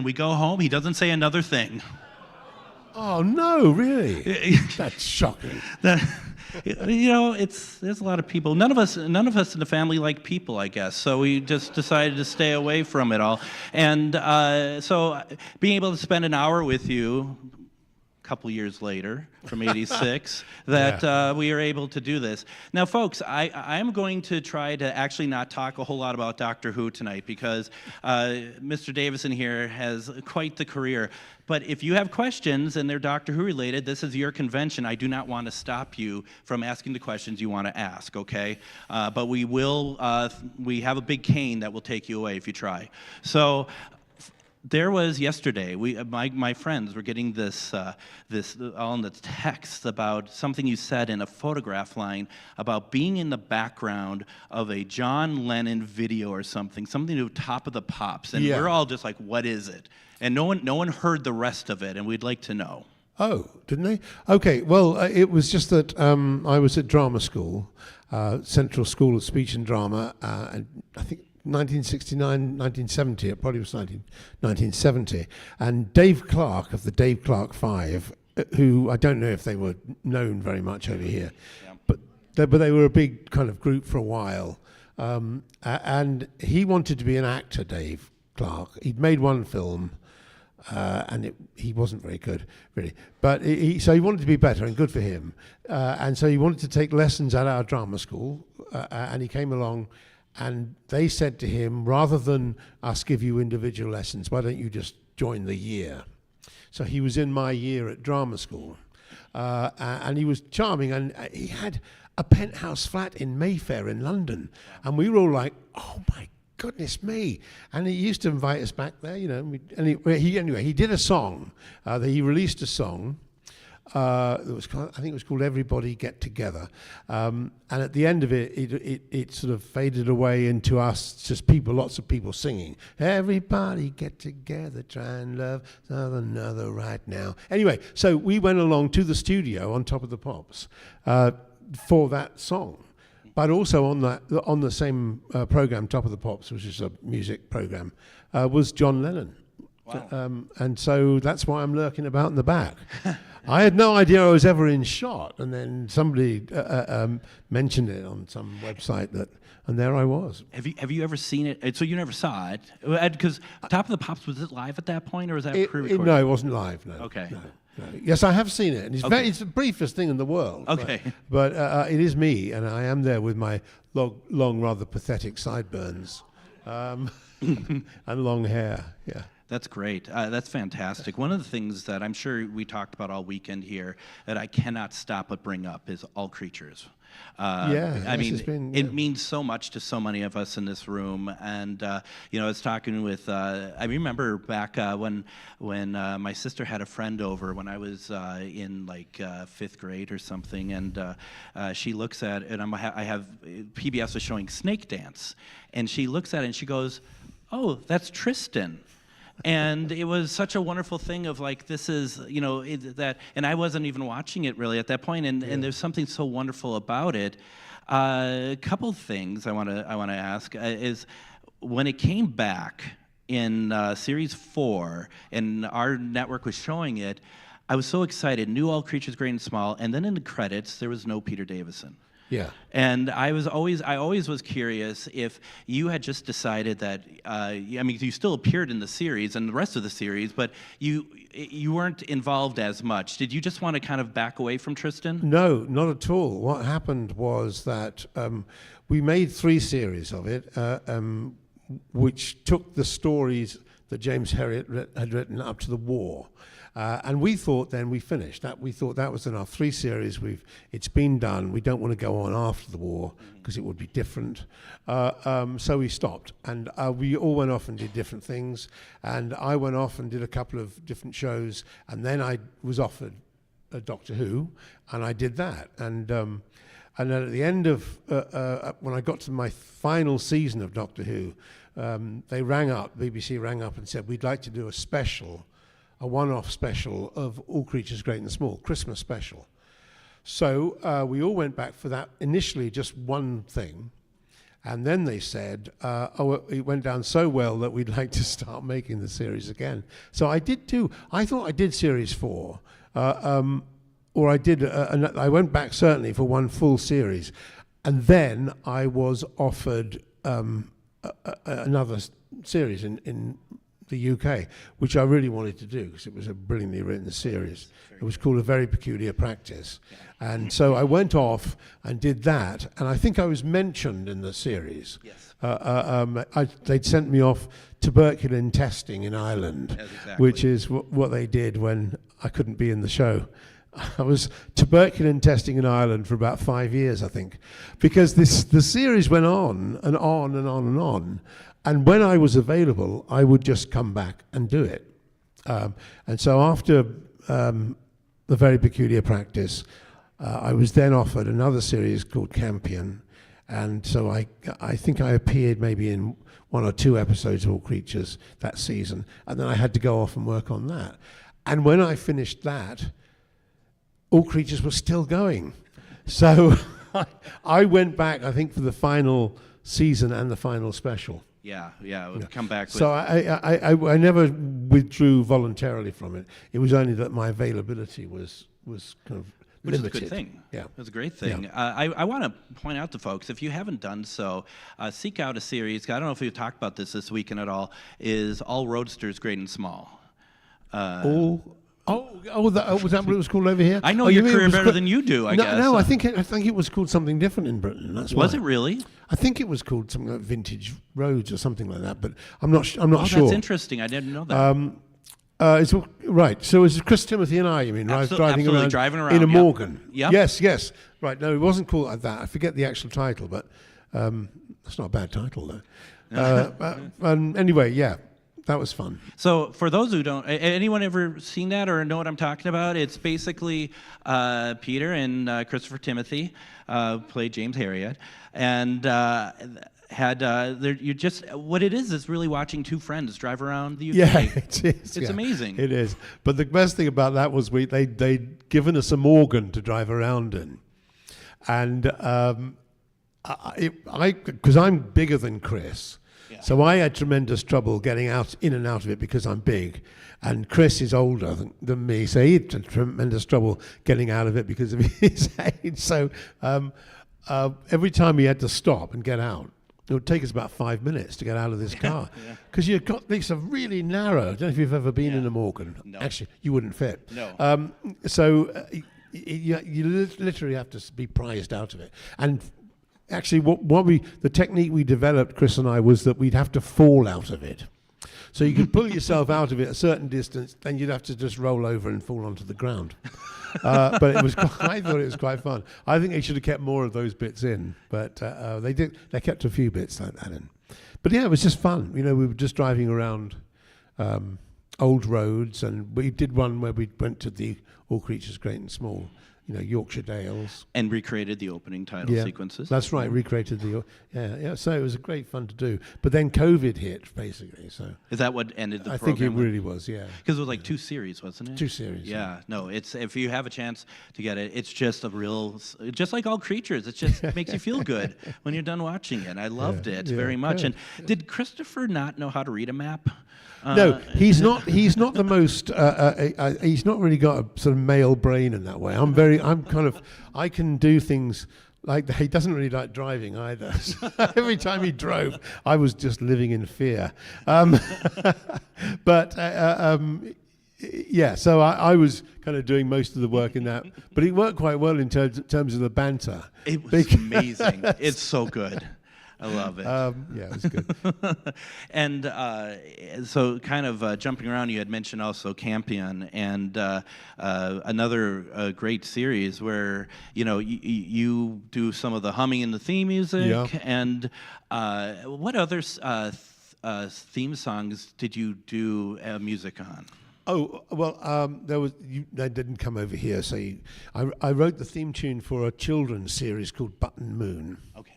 we go home, he doesn't say another thing. Oh, no, really? That's shocking. There's a lot of people. None of us in the family like people, I guess. So we just decided to stay away from it all. And so being able to spend an hour with you a couple years later, from '86, that we are able to do this. Now, folks, I'm going to try to actually not talk a whole lot about Doctor Who tonight because Mr. Davison here has quite the career. But if you have questions and they're Doctor Who related, this is your convention. I do not want to stop you from asking the questions you want to ask, okay? But we have a big cane that will take you away if you try. So there was yesterday, my friends were getting this all in the text about something you said in a photograph line about being in the background of a John Lennon video or something to Top of the Pops. And we're all just like, what is it? And no one heard the rest of it, and we'd like to know. Oh, didn't they? Okay, well, it was just that I was at drama school, Central School of Speech and Drama, and I think 1969, 1970, it probably was 1970. And Dave Clark of the Dave Clark Five, who I don't know if they were known very much over here, but they were a big kind of group for a while. And he wanted to be an actor, Dave Clark. He'd made one film, and he wasn't very good, really. But so he wanted to be better, and good for him. And so he wanted to take lessons at our drama school, and he came along. And they said to him, rather than us give you individual lessons, why don't you just join the year? So he was in my year at drama school. And he was charming. And he had a penthouse flat in Mayfair in London. And we were all like, oh, my goodness me. And he used to invite us back there, you know. He did a song. He released a song. I think it was called Everybody Get Together, and at the end of it sort of faded away into us, just lots of people singing, everybody get together, try and love another right now. Anyway, so we went along to the studio on Top of the Pops for that song, but also on the same program, Top of the Pops, which is a music program, was John Lennon. Wow. And so that's why I'm lurking about in the back. I had no idea I was ever in shot, and then somebody mentioned it on some website and there I was. Have you ever seen it? So you never saw it, because Top of the Pops, was it live at that point, or was that pre-recorded? No, it wasn't live. No. Okay. No. Yes, I have seen it, and it's the briefest thing in the world. Okay. But it is me, and I am there with my long, rather pathetic sideburns, and long hair. Yeah. That's great. That's fantastic. One of the things that I'm sure we talked about all weekend here that I cannot stop but bring up is All Creatures. I mean, it means so much to so many of us in this room. And, I was talking with, I remember back when my sister had a friend over when I was in like 5th grade or something. And she looks at it, and I have PBS was showing Snake Dance. And she looks at it and she goes, oh, that's Tristan. And it was such a wonderful thing of like, this is, that, and I wasn't even watching it really at that point, and there's something so wonderful about it. A couple things I want to ask is, when it came back in Series 4, and our network was showing it, I was so excited, knew All Creatures Great and Small, and then in the credits, there was no Peter Davison. Yeah. And I always was curious if you had just decided that, you still appeared in the series and the rest of the series, but you weren't involved as much. Did you just want to kind of back away from Tristan? No, not at all. What happened was that we made 3 series of it, which took the stories that James Herriot had written up to the war. And we thought then we finished that. We thought that was enough. 3 series, it's been done. We don't want to go on after the war because it would be different. So we stopped, and we all went off and did different things. And I went off and did a couple of different shows, and then I was offered a Doctor Who, and I did that. And then at the end of when I got to my final season of Doctor Who, BBC rang up and said, we'd like to do a one-off special of All Creatures Great and Small, Christmas special. So we all went back for that, initially just one thing, And then they said, it went down so well that we'd like to start making the series again. So I thought I did series 4, or I did, I went back certainly for one full series. And then I was offered another series in the UK, which I really wanted to do because it was a brilliantly written series. It was called A Very Peculiar Practice. And so I went off and did that, and I think I was mentioned in the series. Yes. They'd sent me off tuberculin testing in Ireland, which is what they did when I couldn't be in the show. I was tuberculin testing in Ireland for about 5 years, I think, because the series went on and on and on and on. And when I was available, I would just come back and do it. And so after The Very Peculiar Practice, I was then offered another series called Campion. And so I think I appeared maybe in 1 or 2 episodes of All Creatures that season. And then I had to go off and work on that. And when I finished that, All Creatures was still going. So I went back, I think, for the final season and the final special. Yeah, we'll come back with... So I never withdrew voluntarily from it. It was only that my availability was kind of Which limited. is a good thing. Yeah. It's a great thing. Yeah. I want to point out to folks, if you haven't done so, seek out a series. I don't know if we've talked about this weekend at all, is All Roadsters Great and Small. Was that what it was called over here? I know you your mean it career was better than you do, I guess. No, I think it was called something different in Britain. That's Was why. it really? I think it was called something like Vintage Roads or something like that, but I'm not sure. That's interesting. I didn't know that. It's right. So it was Chris Timothy and I, you mean? Driving around in a yep. Morgan. Yep. Yes. Right. No, it wasn't called like that. I forget the actual title, but that's not a bad title though. And anyway, yeah. That was fun. So for those who don't, anyone ever seen that or know what I'm talking about? It's basically Peter and Christopher Timothy played James Harriet, and you just what it is really watching 2 friends drive around the UK. Yeah, it is. It's amazing. It is. But the best thing about that was they'd given us a Morgan to drive around in, and because I'm bigger than Chris. Yeah. So I had tremendous trouble getting in and out of it because I'm big, and Chris is older than me, so he had tremendous trouble getting out of it because of his age. So every time he had to stop and get out, it would take us about 5 minutes to get out of this car because you've got these are really narrow. I don't know if you've ever been in a Morgan. No. Actually, you wouldn't fit. No. So you literally have to be prized out of it. And actually, the technique we developed, Chris and I, was that we'd have to fall out of it. So you could pull yourself out of it a certain distance, then you'd have to just roll over and fall onto the ground. But I thought it was quite fun. I think they should have kept more of those bits in, but they did. They kept a few bits like that in. But yeah, it was just fun. We were just driving around old roads, and we did one where we went to the All Creatures Great and Small. Yorkshire Dales. And recreated the opening title sequences. That's right, recreated so it was great fun to do. But then COVID hit, basically, so. Is that what ended the I program? think it really was, yeah. Because it was like 2 series, wasn't it? 2 series. Yeah, no, it's if you have a chance to get it, it's just just like All Creatures, it just makes you feel good when you're done watching it. I loved it very much. Good. And did Christopher not know how to read a map? No, he's not the most. He's not really got a sort of male brain in that way. I can do things like that. He doesn't really like driving either. So every time he drove, I was just living in fear. Yeah, so I was kind of doing most of the work in that, but it worked quite well in terms of the banter. It was amazing. It's so good. I love it. Yeah, it was good. And so kind of jumping around, you had mentioned also Campion and another great series where, you do some of the humming and the theme music. And what other theme songs did you do music on? Oh, well, that didn't come over here. So I wrote the theme tune for a children's series called Button Moon. Okay.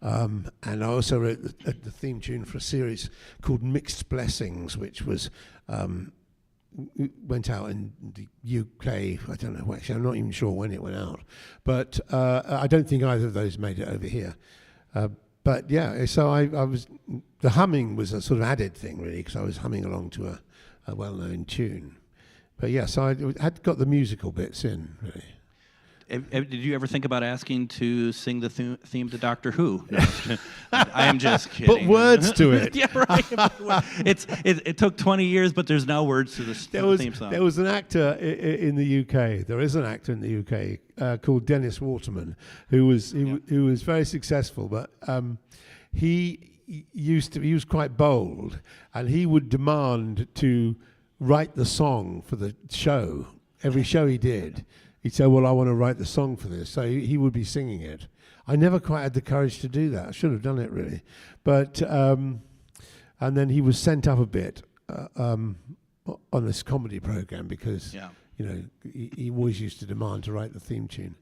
And I also wrote the theme tune for a series called Mixed Blessings, which was went out in the UK. I don't know, actually, I'm not even sure when it went out. But I don't think either of those made it over here. But but yeah, so I was, the humming was a sort of added thing really, because I was humming along to a well-known tune. But yeah, so I had got the musical bits in really. Did you ever think about asking to sing the theme to Doctor Who? No, I am just kidding. Put words to it. Yeah, right. It took 20 years, but there's now words to the theme song. There was an actor in the UK. There is an actor in the UK called Dennis Waterman, who was very successful, but he was quite bold, and he would demand to write the song for the show. Every show he did, he'd say, well, I want to write the song for this. So he would be singing it. I never quite had the courage to do that. I should have done it, really. But, and then he was sent up a bit on this comedy program because, you know, he always used to demand to write the theme tune.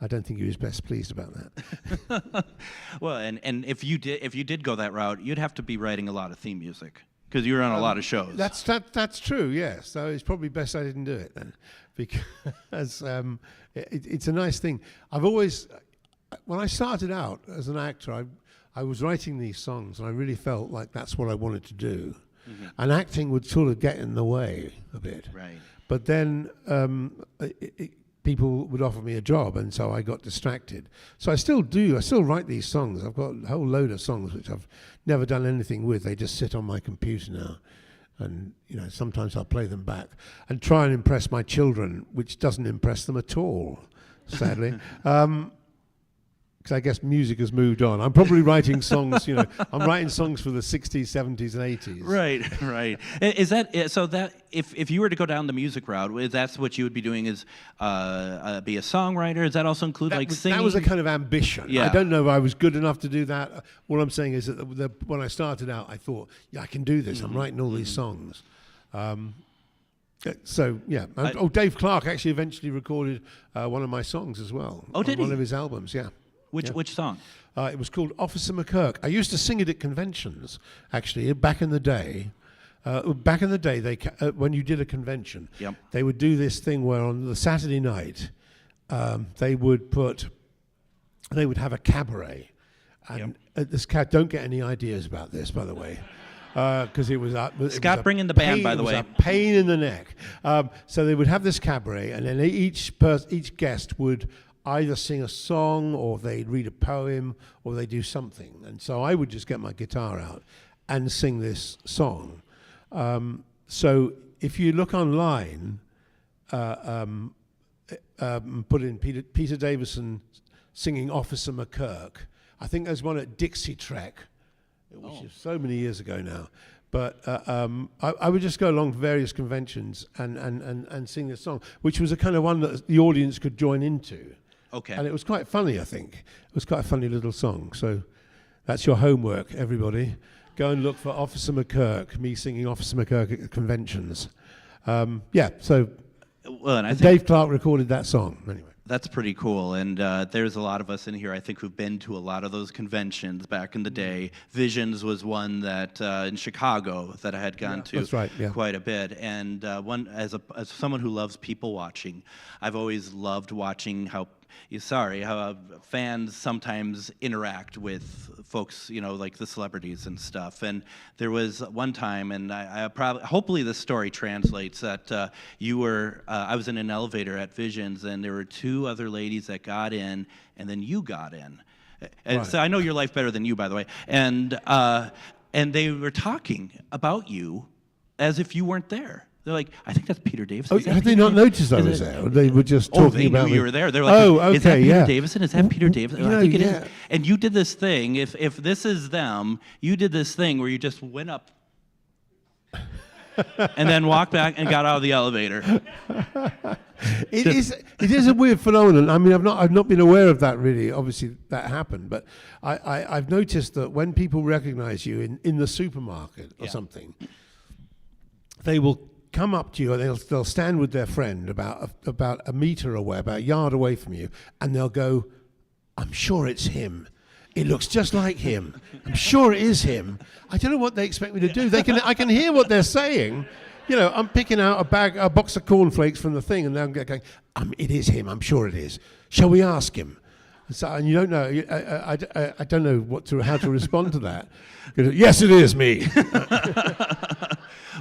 I don't think he was best pleased about that. Well, and if you did go that route, you'd have to be writing a lot of theme music. Because you were on a lot of shows. That's true, yes. So it's probably best I didn't do it then, because it's a nice thing. I've always, when I started out as an actor, I was writing these songs, and I really felt like that's what I wanted to do. Mm-hmm. And acting would sort of get in the way a bit. Right. But then people would offer me a job, and so I got distracted. So I still do. I still write these songs. I've got a whole load of songs which I've never done anything with. They just sit on my computer now, and you know, sometimes I'll play them back and try and impress my children, which doesn't impress them at all, sadly. Because I guess music has moved on. I'm probably writing songs, you know, I'm writing songs for the 60s, 70s, and 80s. Right, right. Is that, so that, if you were to go down the music route, that's what you would be doing is be a songwriter? Does that also include singing? That was a kind of ambition. Yeah. I don't know if I was good enough to do that. What I'm saying is that when I started out, I thought, yeah, I can do this. I'm writing all these songs. So, yeah. Dave Clark actually eventually recorded one of my songs as well. Oh, did he? One of his albums, yeah. Which song? It was called Officer McKirk. I used to sing it at conventions, actually, back in the day. They when you did a convention, they would do this thing where on the Saturday night, they would have a cabaret. And this don't get any ideas about this, by the way. Because it was Scott, bring in the band, by the way. It was a pain in the neck. So they would have this cabaret, and then each guest would either sing a song, or they'd read a poem, or they do something. And so I would just get my guitar out and sing this song. So if you look online, put in Peter Davison singing Officer McKirk. I think there's one at Dixie Trek, which is so many years ago now. But I would just go along to various conventions and sing this song, which was a kind of one that the audience could join into. Okay. And it was quite funny, I think. It was quite a funny little song. So that's your homework, everybody. Go and look for Officer McKirk, me singing Officer McKirk at conventions. So Dave Clark recorded that song, anyway. That's pretty cool, and there's a lot of us in here, I think, who've been to a lot of those conventions back in the day. Visions was one that in Chicago that I had gone to quite a bit, and one as someone who loves people watching, I've always loved watching how fans sometimes interact with folks, you know, like the celebrities and stuff. And there was one time, and hopefully this story translates, that I was in an elevator at Visions, and there were two other ladies that got in, and then you got in. And so I know your life better than you, by the way. And they were talking about you as if you weren't there. They're like, I think that's Peter Davison. Oh, had they not noticed I was there? They were just talking about me. They knew you were there. They're like, is that Peter Davison? Is that Peter Davison? I think it is. And you did this thing. If this is them, you did this thing where you just went up and then walked back and got out of the elevator. It is a weird phenomenon. I mean, I've not been aware of that really. Obviously, that happened, but I've noticed that when people recognize you in the supermarket or something, they will come up to you, and they'll stand with their friend about a meter away, about a yard away from you, and they'll go, I'm sure it's him. It looks just like him. I'm sure it is him. I don't know what they expect me to do. I can hear what they're saying. You know, I'm picking out a box of cornflakes from the thing, and they're going, it is him. I'm sure it is. Shall we ask him? So, and you don't know. I don't know how to respond to that. Yes, it is me.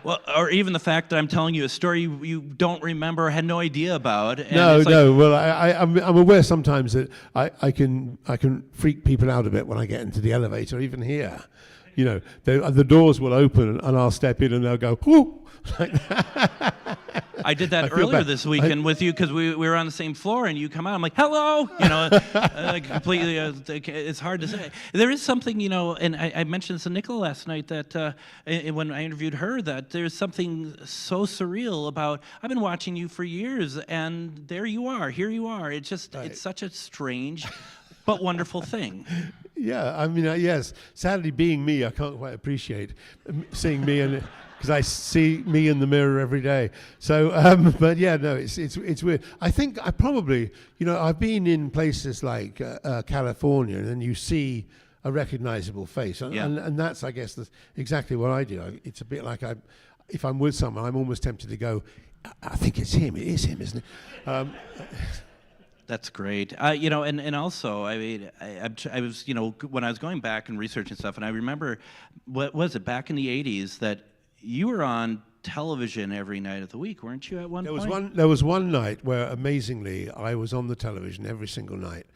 Well, or even the fact that I'm telling you a story you don't remember, had no idea about. And No. Well, I'm aware sometimes that I can freak people out a bit when I get into the elevator, even here. You know, the doors will open and I'll step in and they'll go, whoo! Like that. I did that earlier this weekend with you because we were on the same floor and you come out. I'm like, hello, you know, completely. It's hard to say. There is something, you know, and I mentioned this to Nicola last night that when I interviewed her, that there's something so surreal about. I've been watching you for years, and there you are, here you are. It's just, it's such a strange but wonderful thing. Yeah, I mean, yes. Sadly, being me, I can't quite appreciate seeing me and. Because I see me in the mirror every day. So, but yeah, no, it's weird. I think I probably, you know, I've been in places like California, and then you see a recognizable face, and that's, I guess, exactly what I do. It's a bit like if I'm with someone, I'm almost tempted to go, I think it's him. It is him, isn't it? That's great. You know, and also, I mean, I was, you know, when I was going back and researching stuff, and I remember, what was it, back in the 80s, that you were on television every night of the week, weren't you, at one point? There was one night where, amazingly, I was on the television every single night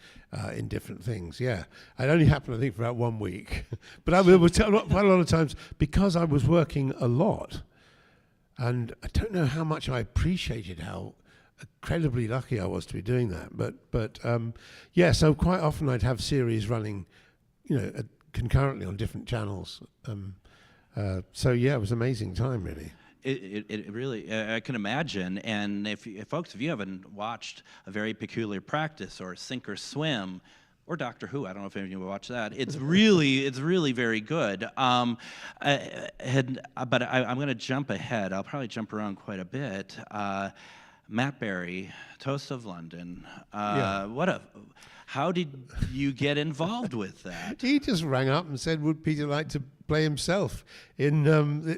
in different things, yeah. It only happened, I think, for about 1 week. But I was quite a lot of times, because I was working a lot, and I don't know how much I appreciated how incredibly lucky I was to be doing that. But yeah, so quite often I'd have series running, you know, concurrently on different channels. So yeah, it was an amazing time, really. It really, I can imagine. And if folks, if you haven't watched A Very Peculiar Practice or Sink or Swim, or Doctor Who, I don't know if any of you will watch that. It's really very good. But I'm going to jump ahead. I'll probably jump around quite a bit. Matt Berry, Toast of London. How did you get involved with that? He just rang up and said, would Peter like to play himself in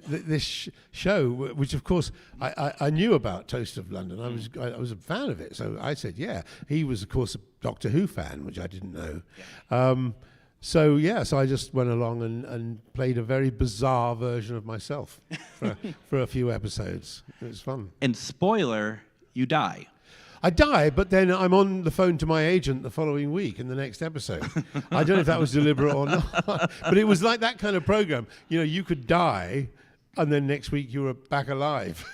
this show, which of course I knew about Toast of London. I was a fan of it, so I said yeah. He was of course a Doctor Who fan, which I didn't know. Yeah. So I just went along and played a very bizarre version of myself for a few episodes. It was fun. And spoiler, you die. I die, but then I'm on the phone to my agent the following week in the next episode. I don't know if that was deliberate or not, but it was like that kind of program. You know, you could die, and then next week you were back alive.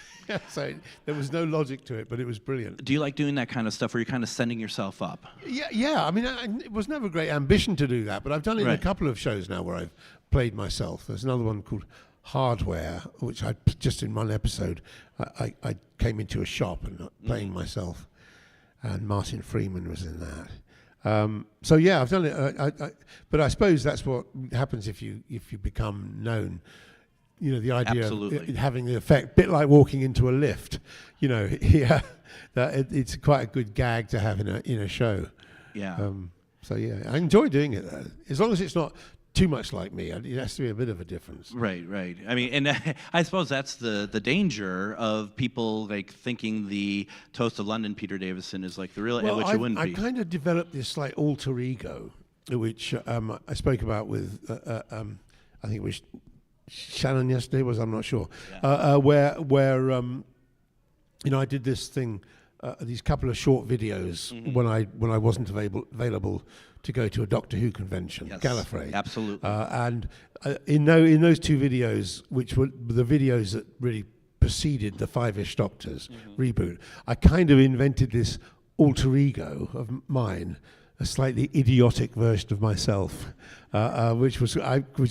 So there was no logic to it, but it was brilliant. Do you like doing that kind of stuff where you're kind of sending yourself up? Yeah. I mean, it was never a great ambition to do that, but I've done it in a couple of shows now where I've played myself. There's another one called Hardware, which I just in one episode, I came into a shop and playing myself. And Martin Freeman was in that. So yeah, I've done it. But I suppose that's what happens if you become known. You know, the idea of having the effect, a bit like walking into a lift. You know, it's quite a good gag to have in a show. Yeah. So yeah, I enjoy doing it though, as long as it's not too much like me. It has to be a bit of a difference. Right. I mean, and I suppose that's the danger of people like thinking the Toast of London Peter Davison is like the real, which it wouldn't be. I kind of developed this like alter ego, which I spoke about with, I think it was Shannon yesterday, I'm not sure, where you know, I did this thing, these couple of short videos when I wasn't available to go to a Doctor Who convention, Gallifrey. Absolutely. And in those two videos, which were the videos that really preceded the Five-ish Doctors reboot, I kind of invented this alter ego of mine, a slightly idiotic version of myself, which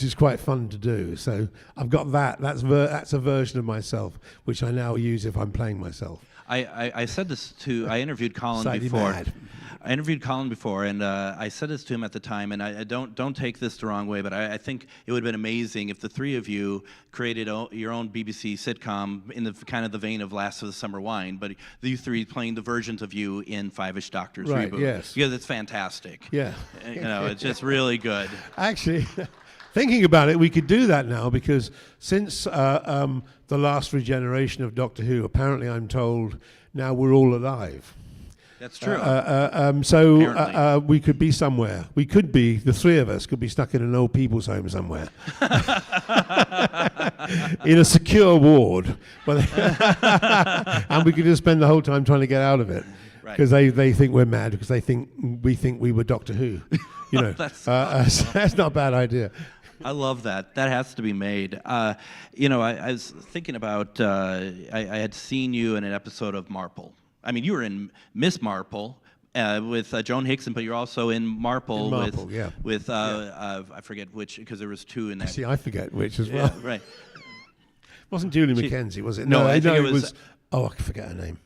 is quite fun to do. So I've got that. That's a version of myself which I now use if I'm playing myself. I said this to. I interviewed Colin Slightly before. mad. I interviewed Colin before, and I said this to him at the time, and I don't take this the wrong way, but I think it would have been amazing if the three of you created your own BBC sitcom in the kind of the vein of Last of the Summer Wine, but you three playing the versions of you in Five-ish Doctors reboot. Yes. Because it's fantastic. Yeah. You know, it's just really good. Actually, thinking about it, we could do that now because since the last regeneration of Doctor Who, apparently I'm told now we're all alive. That's true. We could be somewhere. We could be, the three of us could be stuck in an old people's home somewhere. In a secure ward. And we could just spend the whole time trying to get out of it. Because they think we're mad, because we think we were Doctor Who. You know, that's not a bad idea. I love that. That has to be made. You know, I was thinking about, I had seen you in an episode of Marple. I mean, you were in Miss Marple with Joan Hickson, but you're also in Marple, with I forget which, because there was two in that. See, I forget which as well. Yeah, right. Wasn't Julie McKenzie, was it? No, I think it was. Oh, I forget her name.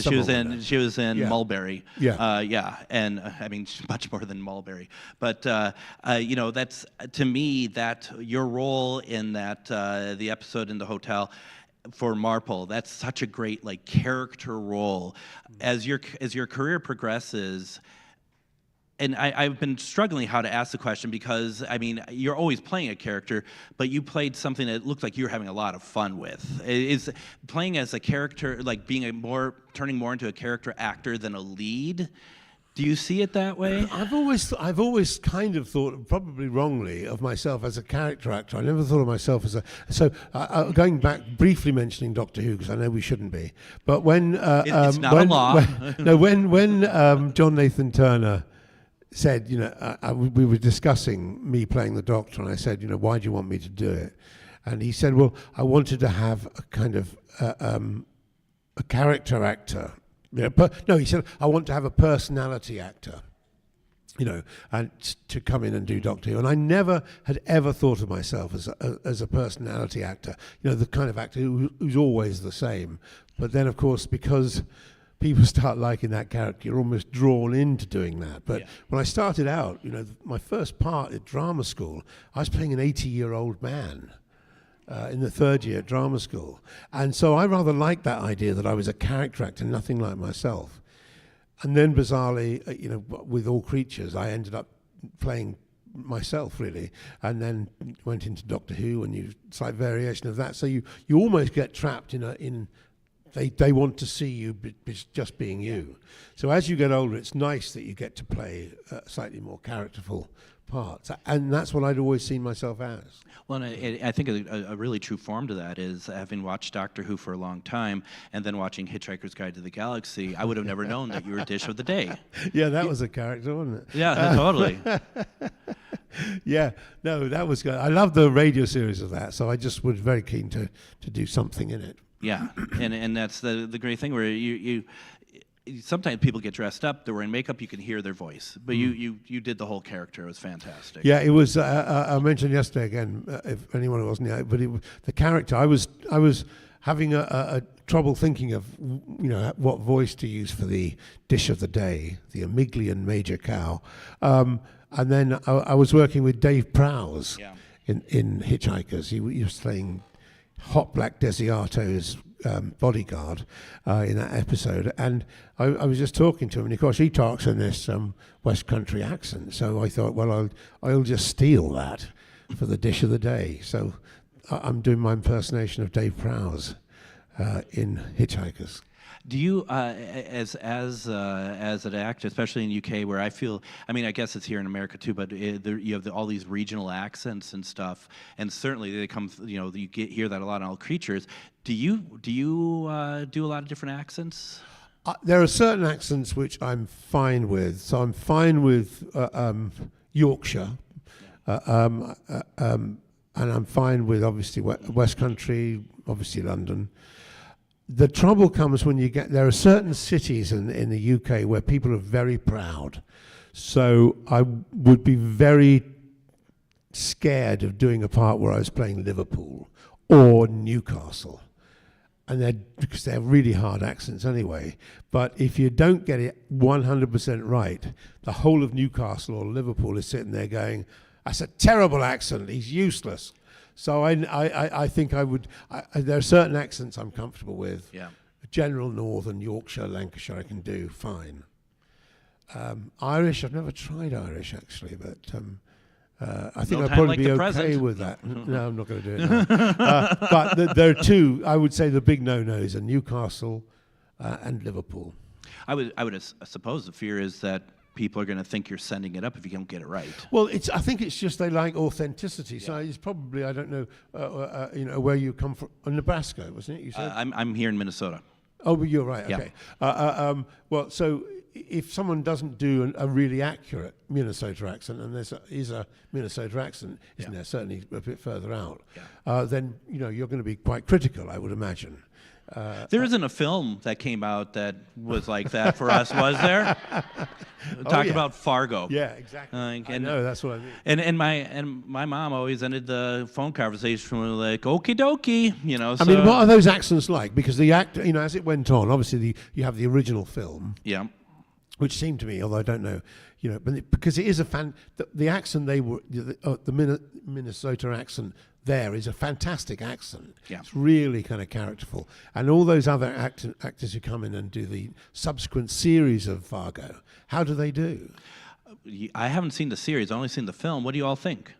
She was in Mulberry. Yeah. And I mean, much more than Mulberry. But you know, that's, to me, that your role in that the episode in the hotel for Marple, that's such a great like character role. As your career progresses, and I've been struggling how to ask the question, because I mean, you're always playing a character, but you played something that looked like you were having a lot of fun with. Is playing as a character, like turning more into a character actor than a lead? Do you see it that way? I've always kind of thought, probably wrongly, of myself as a character actor. I never thought of myself as a. So going back, briefly mentioning Doctor Who, because I know we shouldn't be, but when it's not a law. When John Nathan Turner said, you know, we were discussing me playing the Doctor, and I said, you know, why do you want me to do it? And he said, well, I wanted to have a kind of a character actor. You know, no, he said, I want to have a personality actor, you know, and to come in and do Doctor Who. And I never had ever thought of myself as a personality actor, you know, the kind of actor who's always the same. But then, of course, because people start liking that character, you're almost drawn into doing that. But when I started out, you know, my first part at drama school, I was playing an 80-year-old man in the third year at drama school. And so I rather liked that idea that I was a character actor, nothing like myself. And then bizarrely, you know, with All Creatures, I ended up playing myself, really, and then went into Doctor Who, and it's like variation of that. So you almost get trapped in they want to see you just being you. So as you get older, it's nice that you get to play slightly more characterful parts, and that's what I'd always seen myself as. Well, and I think a really true form to that is, having watched Doctor Who for a long time and then watching Hitchhiker's Guide to the Galaxy, I would have never known that you were Dish of the Day. Yeah, that was a character, wasn't it? Yeah, totally. Yeah, no, that was good. I loved the radio series of that, so I just was very keen to do something in it. Yeah, and that's the great thing, where you sometimes people get dressed up, they're wearing makeup, you can hear their voice, but you did the whole character. It was fantastic. Yeah, it was. I mentioned yesterday again, if anyone wasn't here, but the character. I was having a trouble thinking of, you know, what voice to use for the Dish of the Day, the Amiglian Major Cow, and then I was working with Dave Prowse in Hitchhikers. He was playing Hot Black Desiato's bodyguard in that episode, and I was just talking to him, and of course he talks in this West Country accent, so I thought, well, I'll just steal that for the Dish of the Day. So I'm doing my impersonation of Dave Prowse in Hitchhikers. Do you, as an actor, especially in UK, where I feel, I mean, I guess it's here in America too, but you have all these regional accents and stuff, and certainly they come, you know, you hear that a lot in All Creatures. Do you do a lot of different accents? There are certain accents which I'm fine with. So I'm fine with Yorkshire, and I'm fine with obviously West Country, obviously London. The trouble comes when there are certain cities in the UK where people are very proud. So I would be very scared of doing a part where I was playing Liverpool or Newcastle. And because they're really hard accents anyway. But if you don't get it 100% right, the whole of Newcastle or Liverpool is sitting there going, that's a terrible accent, he's useless. So I think there are certain accents I'm comfortable with. Yeah. General Northern, Yorkshire, Lancashire I can do fine. Irish, I've never tried Irish actually, but I think I'd probably be okay with that. No, I'm not going to do it now. But there are two, I would say the big no-nos are Newcastle and Liverpool. I would suppose the fear is that people are going to think you're sending it up if you don't get it right. Well, I think it's just they like authenticity. So it's probably, I don't know, where you come from. Nebraska, wasn't it? You said. I'm here in Minnesota. Oh, well, you're right. Yeah. Okay. Well, so if someone doesn't do a really accurate Minnesota accent, and there is a Minnesota accent, isn't there? Certainly a bit further out. Then you're going to be quite critical, I would imagine. There isn't a film that came out that was like that for us, was there? Talk about Fargo. Yeah, exactly. I know, that's what I mean. And my mom always ended the phone conversation with like, "Okie dokie," I mean, what are those accents like? Because the actor, as it went on, obviously you have the original film. Yeah. Which seemed to me, although I don't know, but because it is the accent the Minnesota accent there is a fantastic accent. Yeah. It's really kind of characterful. And all those other actors who come in and do the subsequent series of Fargo, how do they do? I haven't seen the series, I've only seen the film. What do you all think?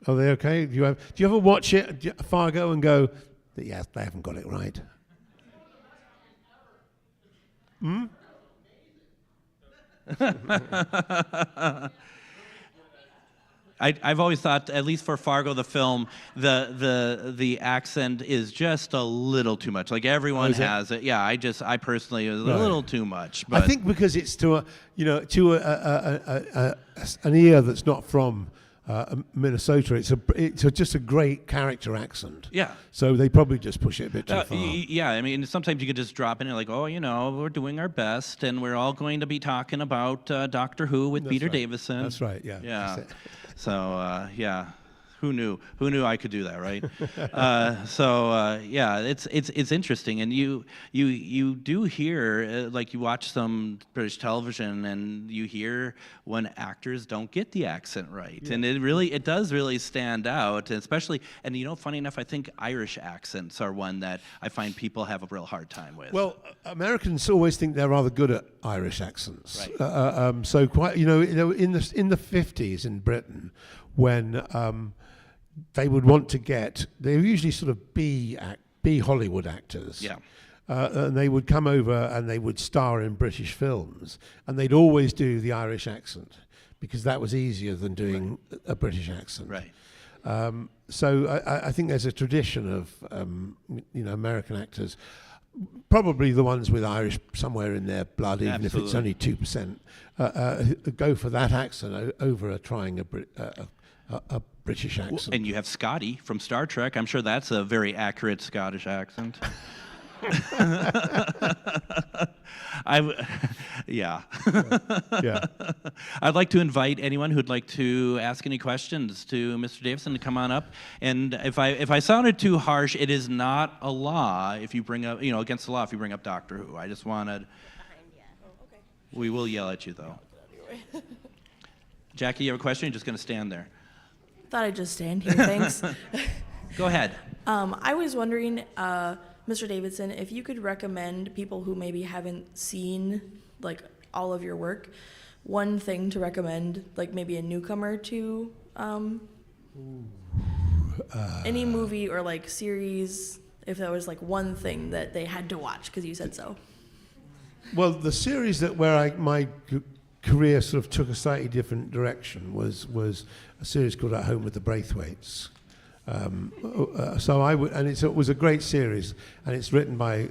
Are they okay? Do you ever watch it, Fargo, and go, yeah, they haven't got it right? I've always thought, at least for Fargo the film, the accent is just a little too much. Like everyone has it. Yeah, I personally is a little too much. But I think because it's to an ear that's not from Minnesota, it's just a great character accent. Yeah. So they probably just push it a bit too far. Yeah, I mean, sometimes you could just drop in and like, we're doing our best, and we're all going to be talking about Doctor Who with Peter Davison. That's right. Yeah. Yeah. So yeah. Who knew? Who knew I could do that, right? Yeah, it's interesting, and you do hear, like you watch some British television, and you hear when actors don't get the accent right, and it does really stand out, especially. And funny enough, I think Irish accents are one that I find people have a real hard time with. Well, Americans always think they're rather good at Irish accents. Right. So quite, in the 50s in Britain, when they would want to they were usually sort of B Hollywood actors. Yeah. And they would come over and they would star in British films, and they'd always do the Irish accent because that was easier than doing a British accent. Right. So I think there's a tradition of American actors, probably the ones with Irish somewhere in their blood, even if it's only 2%, go for that accent over trying a British accent. And you have Scotty from Star Trek. I'm sure that's a very accurate Scottish accent. Yeah. I'd like to invite anyone who'd like to ask any questions to Mr. Davison to come on up. And if I sounded too harsh, it is not a law if you bring up, against the law if you bring up Doctor Who. I just wanted. We will yell at you though. Jackie, you have a question? You're just going to stand there. Thought I'd just stand here, thanks. Go ahead. I was wondering, Mr. Davidson, if you could recommend people who maybe haven't seen like all of your work, one thing to recommend, like maybe a newcomer to any movie or like series, if there was like one thing that they had to watch because you said so. Well, the series where my career sort of took a slightly different direction was a series called At Home with the Braithwaites. So it was a great series, and it's written by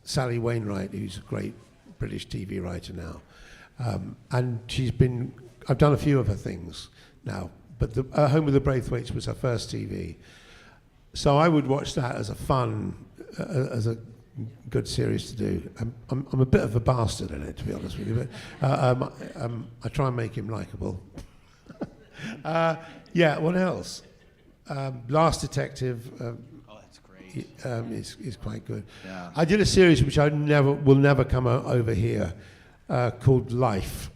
Sally Wainwright, who's a great British TV writer now, and I've done a few of her things now, but At Home with the Braithwaites was her first TV. So I would watch that as as a good series to do. I'm a bit of a bastard in it, to be honest with you, but I try and make him likeable. What else? Last Detective. That's great. Is quite good. Yeah. I did a series which will never come over here, called Life,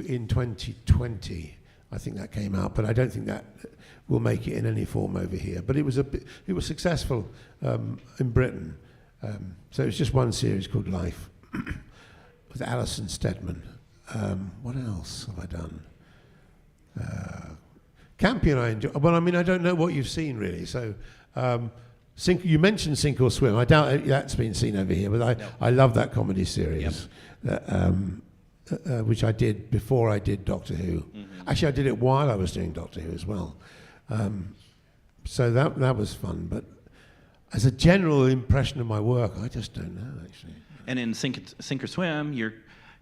in 2020. I think that came out, but I don't think that will make it in any form over here. But it was successful in Britain. So it was just one series called Life with Alison Steadman. What else have I done? Campion I enjoy. Well, I mean, I don't know what you've seen really. So You mentioned Sink or Swim. I doubt that's been seen over here, but I love that comedy series, which I did before I did Doctor Who. Actually, I did it while I was doing Doctor Who as well. So that was fun. But as a general impression of my work, I just don't know, actually. And in Sink or Swim, your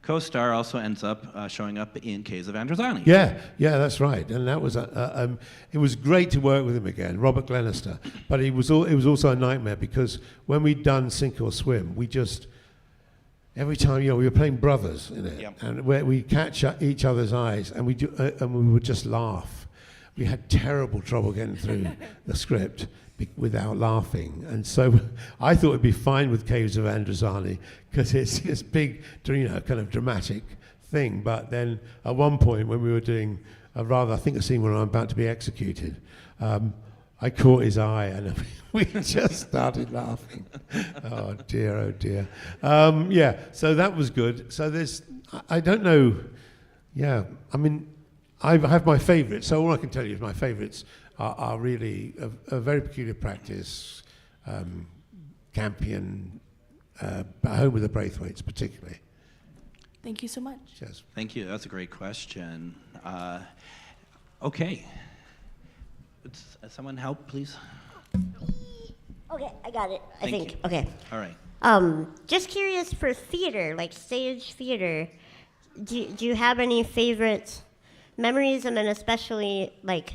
co-star also ends up showing up in Caves of Androzani. Yeah, that's right. And that was it was great to work with him again, Robert Glenister. But it was also a nightmare because when we'd done Sink or Swim, we just every time we were playing brothers in it, and we catch each other's eyes, and we would just laugh. We had terrible trouble getting through the script without laughing, and so I thought it'd be fine with Caves of Androzani because it's this big, kind of dramatic thing. But then at one point when we were doing I think a scene where I'm about to be executed, I caught his eye and we just started laughing. Oh dear. So that was good. So I don't know. Yeah, I mean, I have my favourites. So all I can tell you is my favourites are really a very peculiar practice, Campion, Home with the Braithwaites particularly. Thank you so much. Cheers. Thank you. That's a great question. Okay. Would someone help, please? Okay, I got it. I Thank think. you. Okay. All right. Just curious for theater, like stage theater. Do you have any favorite memories? And then especially like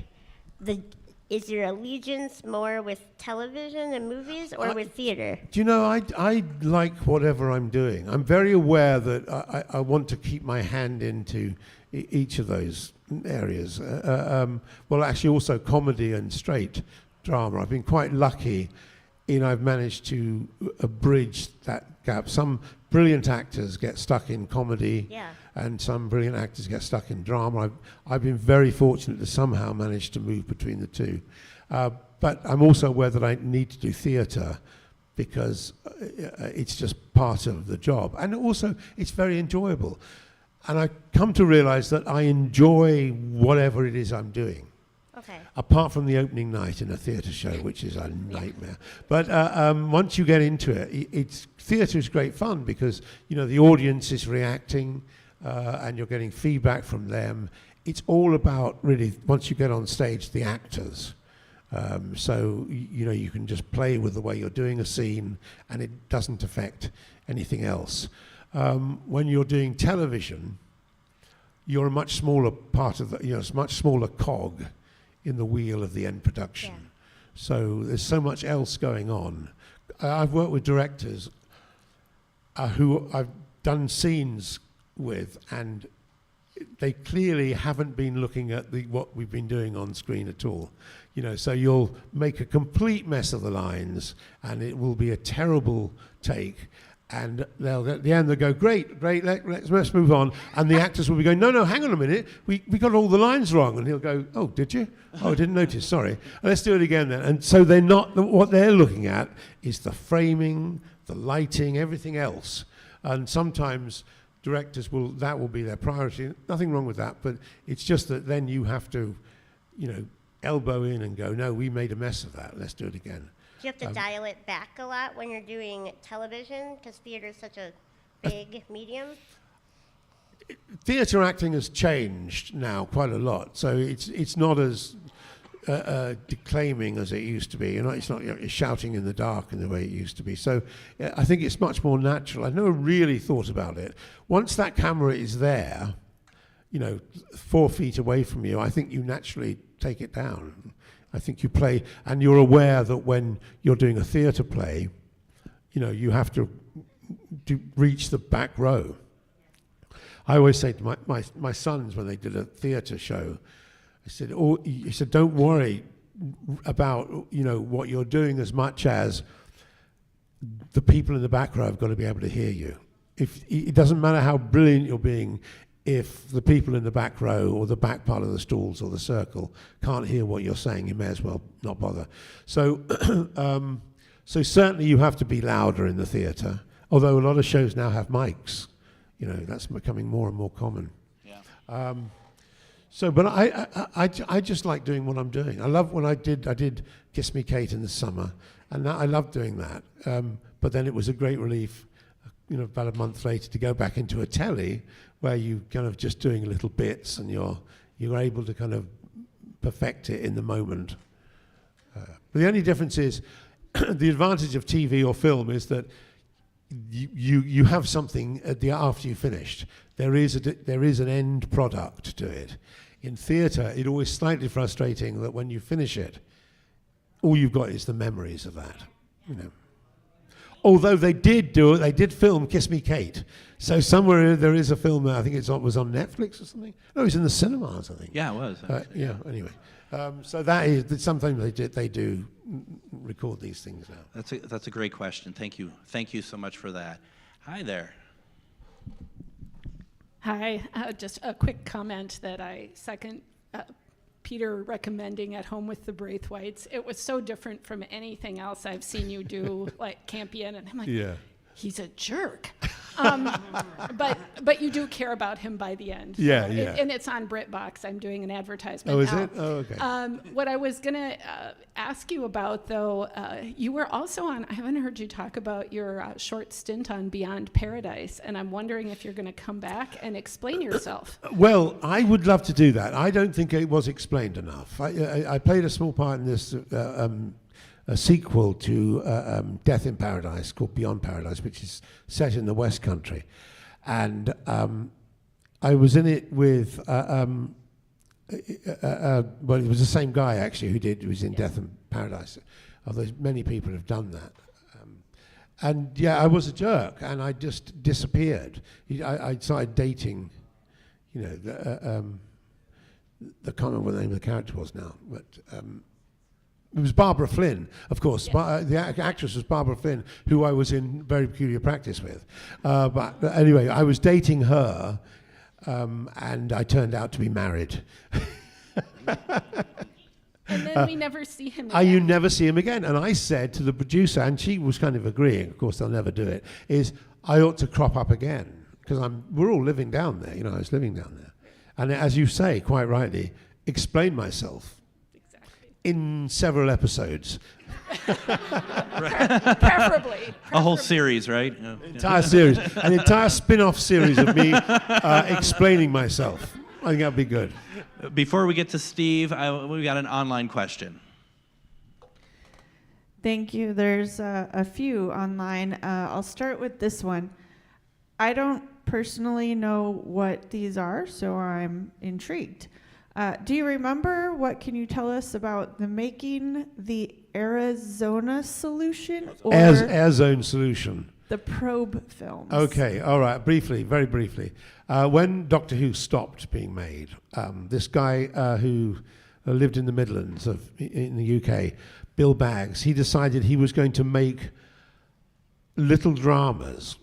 is your allegiance more with television and movies or with theater? Do you know, I like whatever I'm doing. I'm very aware that I want to keep my hand into each of those areas. Well, actually also comedy and straight drama. I've been quite lucky in I've managed to bridge that gap. Some brilliant actors get stuck in comedy, and some brilliant actors get stuck in drama. I've been very fortunate to somehow manage to move between the two. But I'm also aware that I need to do theatre because it's just part of the job. And also, it's very enjoyable. And I come to realise that I enjoy whatever it is I'm doing. Okay. Apart from the opening night in a theatre show, which is a nightmare. But once you get into it, theatre is great fun because the audience is reacting and you're getting feedback from them. It's all about really once you get on stage, the actors. So you can just play with the way you're doing a scene, and it doesn't affect anything else. When you're doing television, you're a much smaller part of it's a much smaller cog in the wheel of the end production. Yeah. So there's so much else going on. I've worked with directors who I've done scenes with, and they clearly haven't been looking at what we've been doing on screen at all. So you'll make a complete mess of the lines, and it will be a terrible take. And they'll at the end they'll go, great, let's move on. And the actors will be going, no, hang on a minute, we got all the lines wrong. And he'll go, oh, did you? Oh, I didn't notice, sorry. Let's do it again then. And so they're not, what they're looking at is the framing, the lighting, everything else. And sometimes directors that will be their priority. Nothing wrong with that, but it's just that then you have to, elbow in and go, no, we made a mess of that, let's do it again. Do you have to dial it back a lot when you're doing television because theater is such a big medium? Theatre acting has changed now quite a lot, so it's not as declaiming as it used to be. It's not you're shouting in the dark in the way it used to be. So I think it's much more natural. I've never really thought about it. Once that camera is there, 4 feet away from you, I think you naturally take it down. I think you play, and you're aware that when you're doing a theatre play, you have to reach the back row. I always say to my sons when they did a theatre show, he said, don't worry about what you're doing as much as the people in the back row have got to be able to hear you. It doesn't matter how brilliant you're being. If the people in the back row or the back part of the stalls or the circle can't hear what you're saying, you may as well not bother. So, so certainly you have to be louder in the theatre, although a lot of shows now have mics. That's becoming more and more common. Yeah. But I just like doing what I'm doing. I love when I did Kiss Me Kate in the summer, And I loved doing that. But then it was a great relief, about a month later to go back into a telly where you kind of just doing little bits and you're able to kind of perfect it in the moment. But the only difference is the advantage of TV or film is that you have something after you finished. There is an end product to it. In theatre, it's always slightly frustrating that when you finish it, all you've got is the memories of that. Although they did film Kiss Me Kate. So somewhere there is a film, I think was on Netflix or something. No, it was in the cinemas, I think. Yeah, it was. Yeah, anyway. So that is, sometimes they do record these things now. That's a great question. Thank you. Thank you so much for that. Hi there. Hi, just a quick comment that I second Peter recommending At Home with the Braithwaites. It was so different from anything else I've seen you do, like Campion, and I'm like, yeah. He's a jerk. But you do care about him by the end. Yeah, So yeah. and it's on BritBox. I'm doing an advertisement Oh, is now. it? Oh, okay. What I was going to ask you about, though, you were also on, I haven't heard you talk about your short stint on Beyond Paradise, and I'm wondering if you're going to come back and explain yourself. Well, I would love to do that. I don't think it was explained enough. I played a small part in this a sequel to Death in Paradise called Beyond Paradise, which is set in the West Country. And I was in it with, well, it was the same guy actually who was in Death in Paradise, although many people have done that. And yeah, I was a jerk, and I just disappeared. I started dating, I can't remember what the name of the character was now, but it was Barbara Flynn, of course. Yes. The actress was Barbara Flynn, who I was in Very Peculiar Practice with. But anyway, I was dating her, and I turned out to be married. And then we never see him again. You never see him again. And I said to the producer, and she was kind of agreeing, of course they'll never do it, is I ought to crop up again. Because we're all living down there, I was living down there. And as you say, quite rightly, explain myself. In several episodes. Preferably. A whole series, right? Yeah. Entire series. An entire spin-off series of me explaining myself. I think that'd be good. Before we get to Steve, we got an online question. Thank you. There's a few online. I'll start with this one. I don't personally know what these are, so I'm intrigued. Do you remember, what can you tell us about the making the Arizona solution or Air Zone Solution. the probe films? Okay, all right, briefly, very briefly. When Doctor Who stopped being made, this guy who lived in the Midlands in the UK, Bill Baggs, he decided he was going to make little dramas,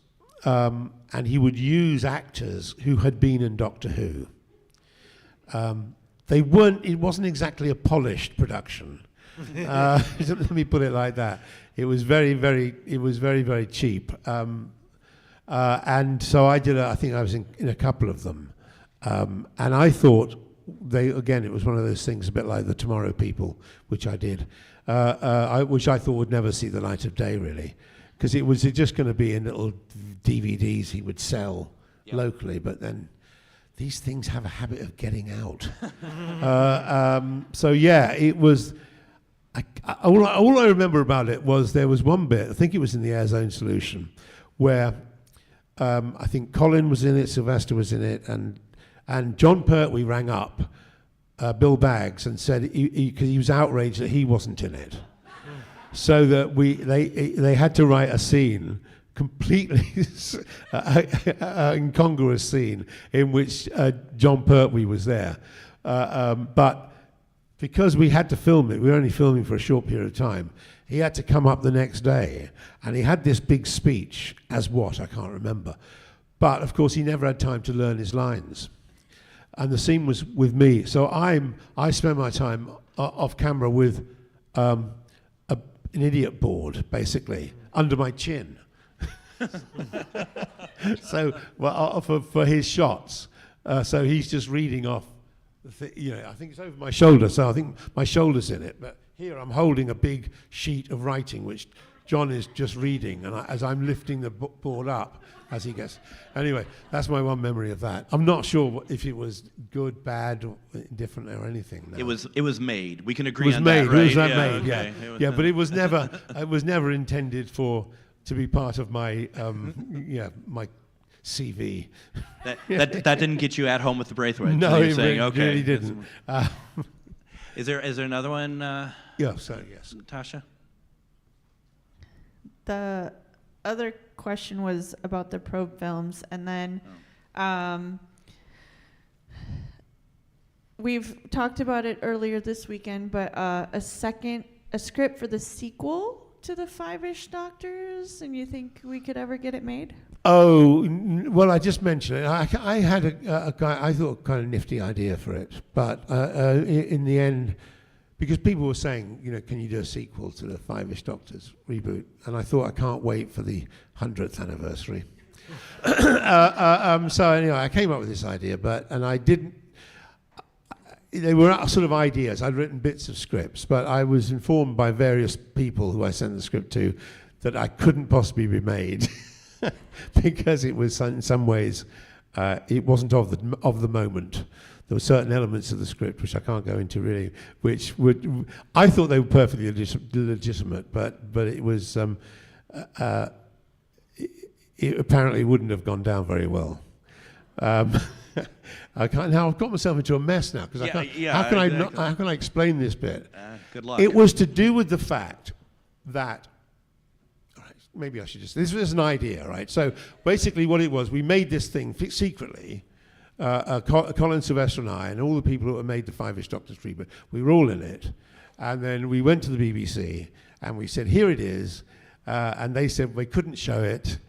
and he would use actors who had been in Doctor Who. It wasn't exactly a polished production. Let me put it like that. It was very, very cheap. And so I think I was in a couple of them. And I thought it was one of those things a bit like the Tomorrow People, which I did, which I thought would never see the light of day, really. Because it was just going to be in little DVDs he would sell locally, but then these things have a habit of getting out. So yeah, it was. All I remember about it was there was one bit, I think it was in the Air Zone Solution, where I think Colin was in it, Sylvester was in it, and John Pertwee rang up Bill Baggs and said he was outraged that he wasn't in it, so that they had to write a scene. Completely incongruous scene in which John Pertwee was there. But because we had to film it, we were only filming for a short period of time, he had to come up the next day, and he had this big speech as what, I can't remember. But of course he never had time to learn his lines. And the scene was with me, so I spend my time off camera with an idiot board, basically, under my chin. So, for his shots, so he's just reading off. I think it's over my shoulder, so I think my shoulder's in it, but here I'm holding a big sheet of writing, which John is just reading, and as I'm lifting the board up as he gets. Anyway, that's my one memory of that. I'm not sure if it was good, bad, or indifferent, or anything. No. It was made. We can agree on that, right? It was made. Yeah, okay. yeah. But it was never intended to be part of my my CV. That didn't get you at home with the Braithwaites. No, so you're it saying, okay. really didn't. Is there another one? Yeah. So yes. Tasha. The other question was about the probe films, and then we've talked about it earlier this weekend, but a script for the sequel to the Five-ish Doctors, and you think we could ever get it made? Oh, well, I just mentioned it. I had a guy, I thought, kind of nifty idea for it, but in the end, because people were saying, can you do a sequel to the Five-ish Doctors reboot? And I thought, I can't wait for the 100th anniversary. So anyway, I came up with this idea, and I didn't. They were sort of ideas. I'd written bits of scripts, but I was informed by various people who I sent the script to that I couldn't possibly be made because it was, in some ways, it wasn't of the moment. There were certain elements of the script which I can't go into really, which I thought they were perfectly legitimate, but it was it apparently wouldn't have gone down very well. I've got myself into a mess now because how can I explain this bit? Good luck. It was to do with the fact that. Maybe I should just. This was an idea, right? So basically, what it was, we made this thing secretly. Colin, Sylvester, and I, and all the people who made the Five-ish Doctors reboot, we were all in it. And then we went to the BBC and we said, here it is. And they said we couldn't show it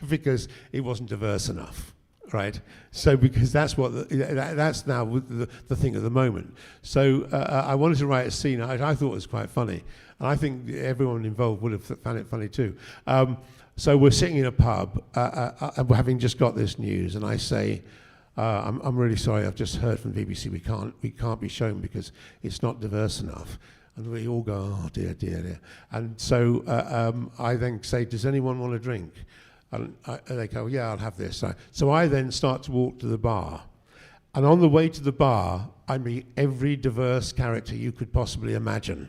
because it wasn't diverse enough, right? So because that's that's now the thing at the moment. So I wanted to write a scene I thought was quite funny. And I think everyone involved would have found it funny too. So we're sitting in a pub, having just got this news, and I say, "I'm really sorry. I've just heard from the BBC. We can't be shown because it's not diverse enough." And we all go, "Oh dear, dear, dear." And so I then say, "Does anyone want a drink?" And they go, "Yeah, I'll have this." So I then start to walk to the bar, and on the way to the bar, I meet every diverse character you could possibly imagine.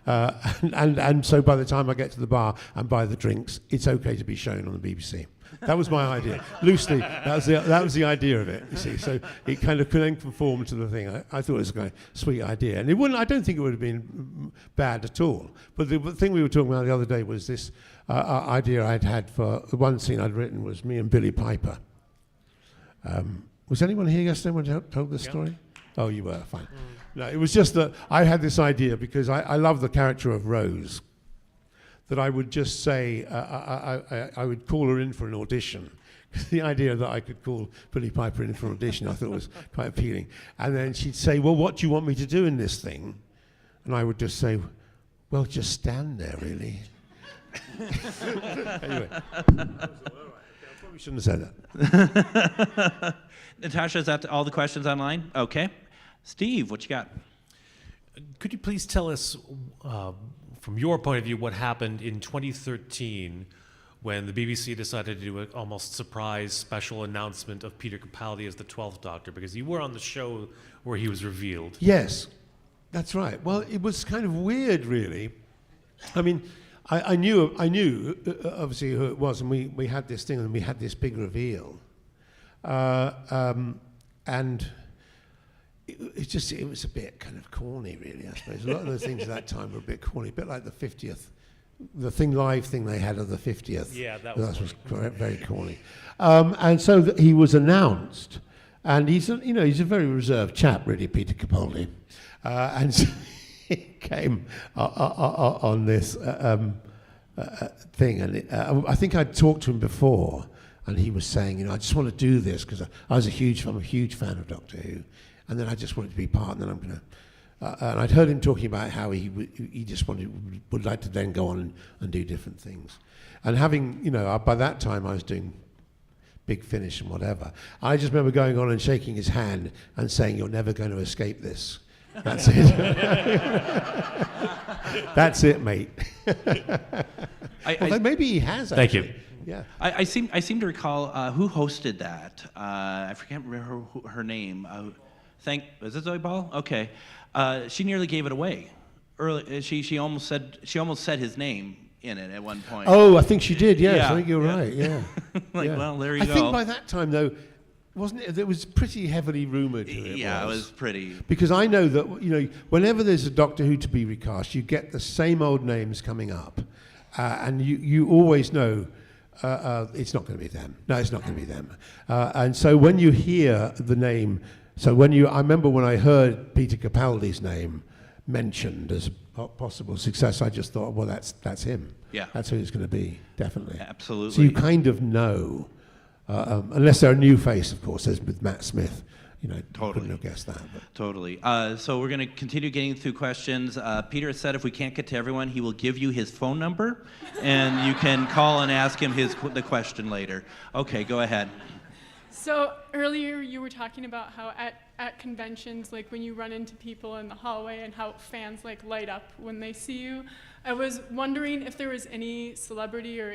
And so by the time I get to the bar and buy the drinks, it's okay to be shown on the BBC. That was my idea. Loosely, that was the idea of it, you see. So it kind of couldn't conform to the thing. I thought it was a kind of sweet idea. And I don't think it would have been bad at all. But the thing we were talking about the other day was this idea I'd had for the one scene I'd written was me and Billy Piper. Was anyone here yesterday when I told this story? Oh, you were, fine. No, it was just that I had this idea because I love the character of Rose, that I would just say, I would call her in for an audition. The idea that I could call Billy Piper in for an audition I thought was quite appealing. And then she'd say, well, what do you want me to do in this thing? And I would just say, well, just stand there, really. Anyway. I probably shouldn't have said that. Natasha, is that all the questions online? Okay. Steve, what you got? Could you please tell us, from your point of view, what happened in 2013 when the BBC decided to do an almost surprise special announcement of Peter Capaldi as the 12th Doctor? Because you were on the show where he was revealed. Yes, that's right. Well, it was kind of weird, really. I mean, I knew obviously who it was, and we had this thing, and we had this big reveal. And it was a bit kind of corny, really, I suppose. A lot of those things at that time were a bit corny, a bit like the 50th, the live thing they had of the 50th. Yeah, that was very corny. And so he was announced, and he's a very reserved chap, really, Peter Capaldi. And so he came on this thing, and I think I'd talked to him before, and he was saying, I just want to do this because I'm a huge fan of Doctor Who. And then I just wanted to be part, and then I'm going to... and I'd heard him talking about how he just would like to then go on and do different things. And having, by that time I was doing Big Finish and whatever. I just remember going on and shaking his hand and saying, you're never going to escape this. That's it. That's it, mate. Although maybe he has. Thank you. Actually. Yeah. I seem to recall who hosted that. I can't remember her name. Is it Zoe Ball? Okay. She nearly gave it away. Early, she almost said his name in it at one point. Oh, I think she did. Yes, Yeah, I think you're yeah. right. Yeah. Yeah. Well, there you I go. think by that time, though, wasn't it? It was pretty heavily rumored who it Yeah, was. it was pretty. Because I know that whenever there's a Doctor Who to be recast, you get the same old names coming up, and you always know it's not going to be them. No, it's not going to be them. And so when you hear the name, I remember when I heard Peter Capaldi's name mentioned as a possible success, I just thought, well, that's him. Yeah. That's who it's going to be, definitely. Absolutely. So you kind of know, unless they're a new face, of course, as with Matt Smith. Totally. Couldn't have guessed that. But. Totally. So we're going to continue getting through questions. Peter has said if we can't get to everyone, he will give you his phone number, and you can call and ask him the question later. Okay, go ahead. So earlier you were talking about how at conventions, like when you run into people in the hallway and how fans like light up when they see you. I was wondering if there was any celebrity or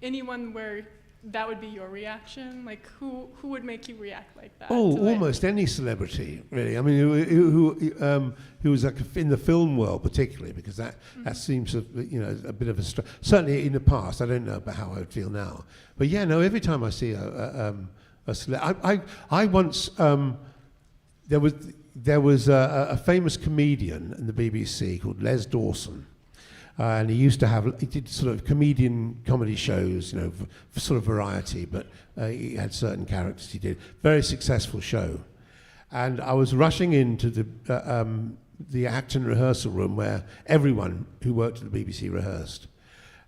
anyone where that would be your reaction. Like who would make you react like that? Oh, almost any celebrity, really. I mean, who was like in the film world particularly, because that seems a bit of a certainly in the past. I don't know about how I would feel now, but yeah, no. Every time I see I once there was a famous comedian in the BBC called Les Dawson, and he did sort of comedy shows, for sort of variety, but he had certain characters he did. Very successful show, and I was rushing into the acting rehearsal room where everyone who worked at the BBC rehearsed.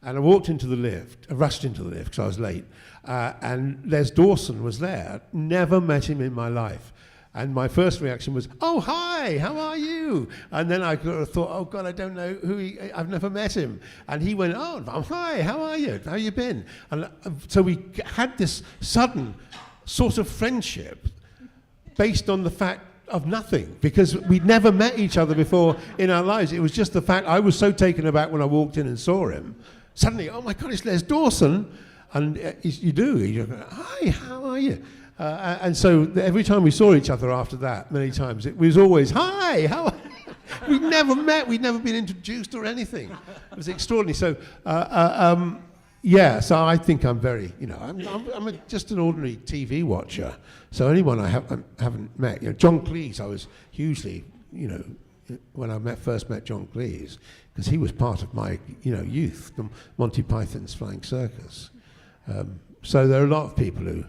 And I rushed into the lift because I was late, and Les Dawson was there. Never met him in my life. And my first reaction was, oh, hi, how are you? And then I thought, oh, God, I don't know I've never met him. And he went, oh, hi, how are you? How you been? And so we had this sudden sort of friendship based on the fact of nothing, because we'd never met each other before in our lives. It was just the fact I was so taken aback when I walked in and saw him. Suddenly, oh my God, it's Les Dawson. And you go, hi, how are you? And so every time we saw each other after that, many times, it was always, hi, how are you? We'd never met, we'd never been introduced or anything. It was extraordinary. So, so I think I'm very, I'm just an ordinary TV watcher. So anyone I haven't met, John Cleese, I was hugely, when I first met John Cleese, because he was part of my, youth, the Monty Python's Flying Circus. So there are a lot of people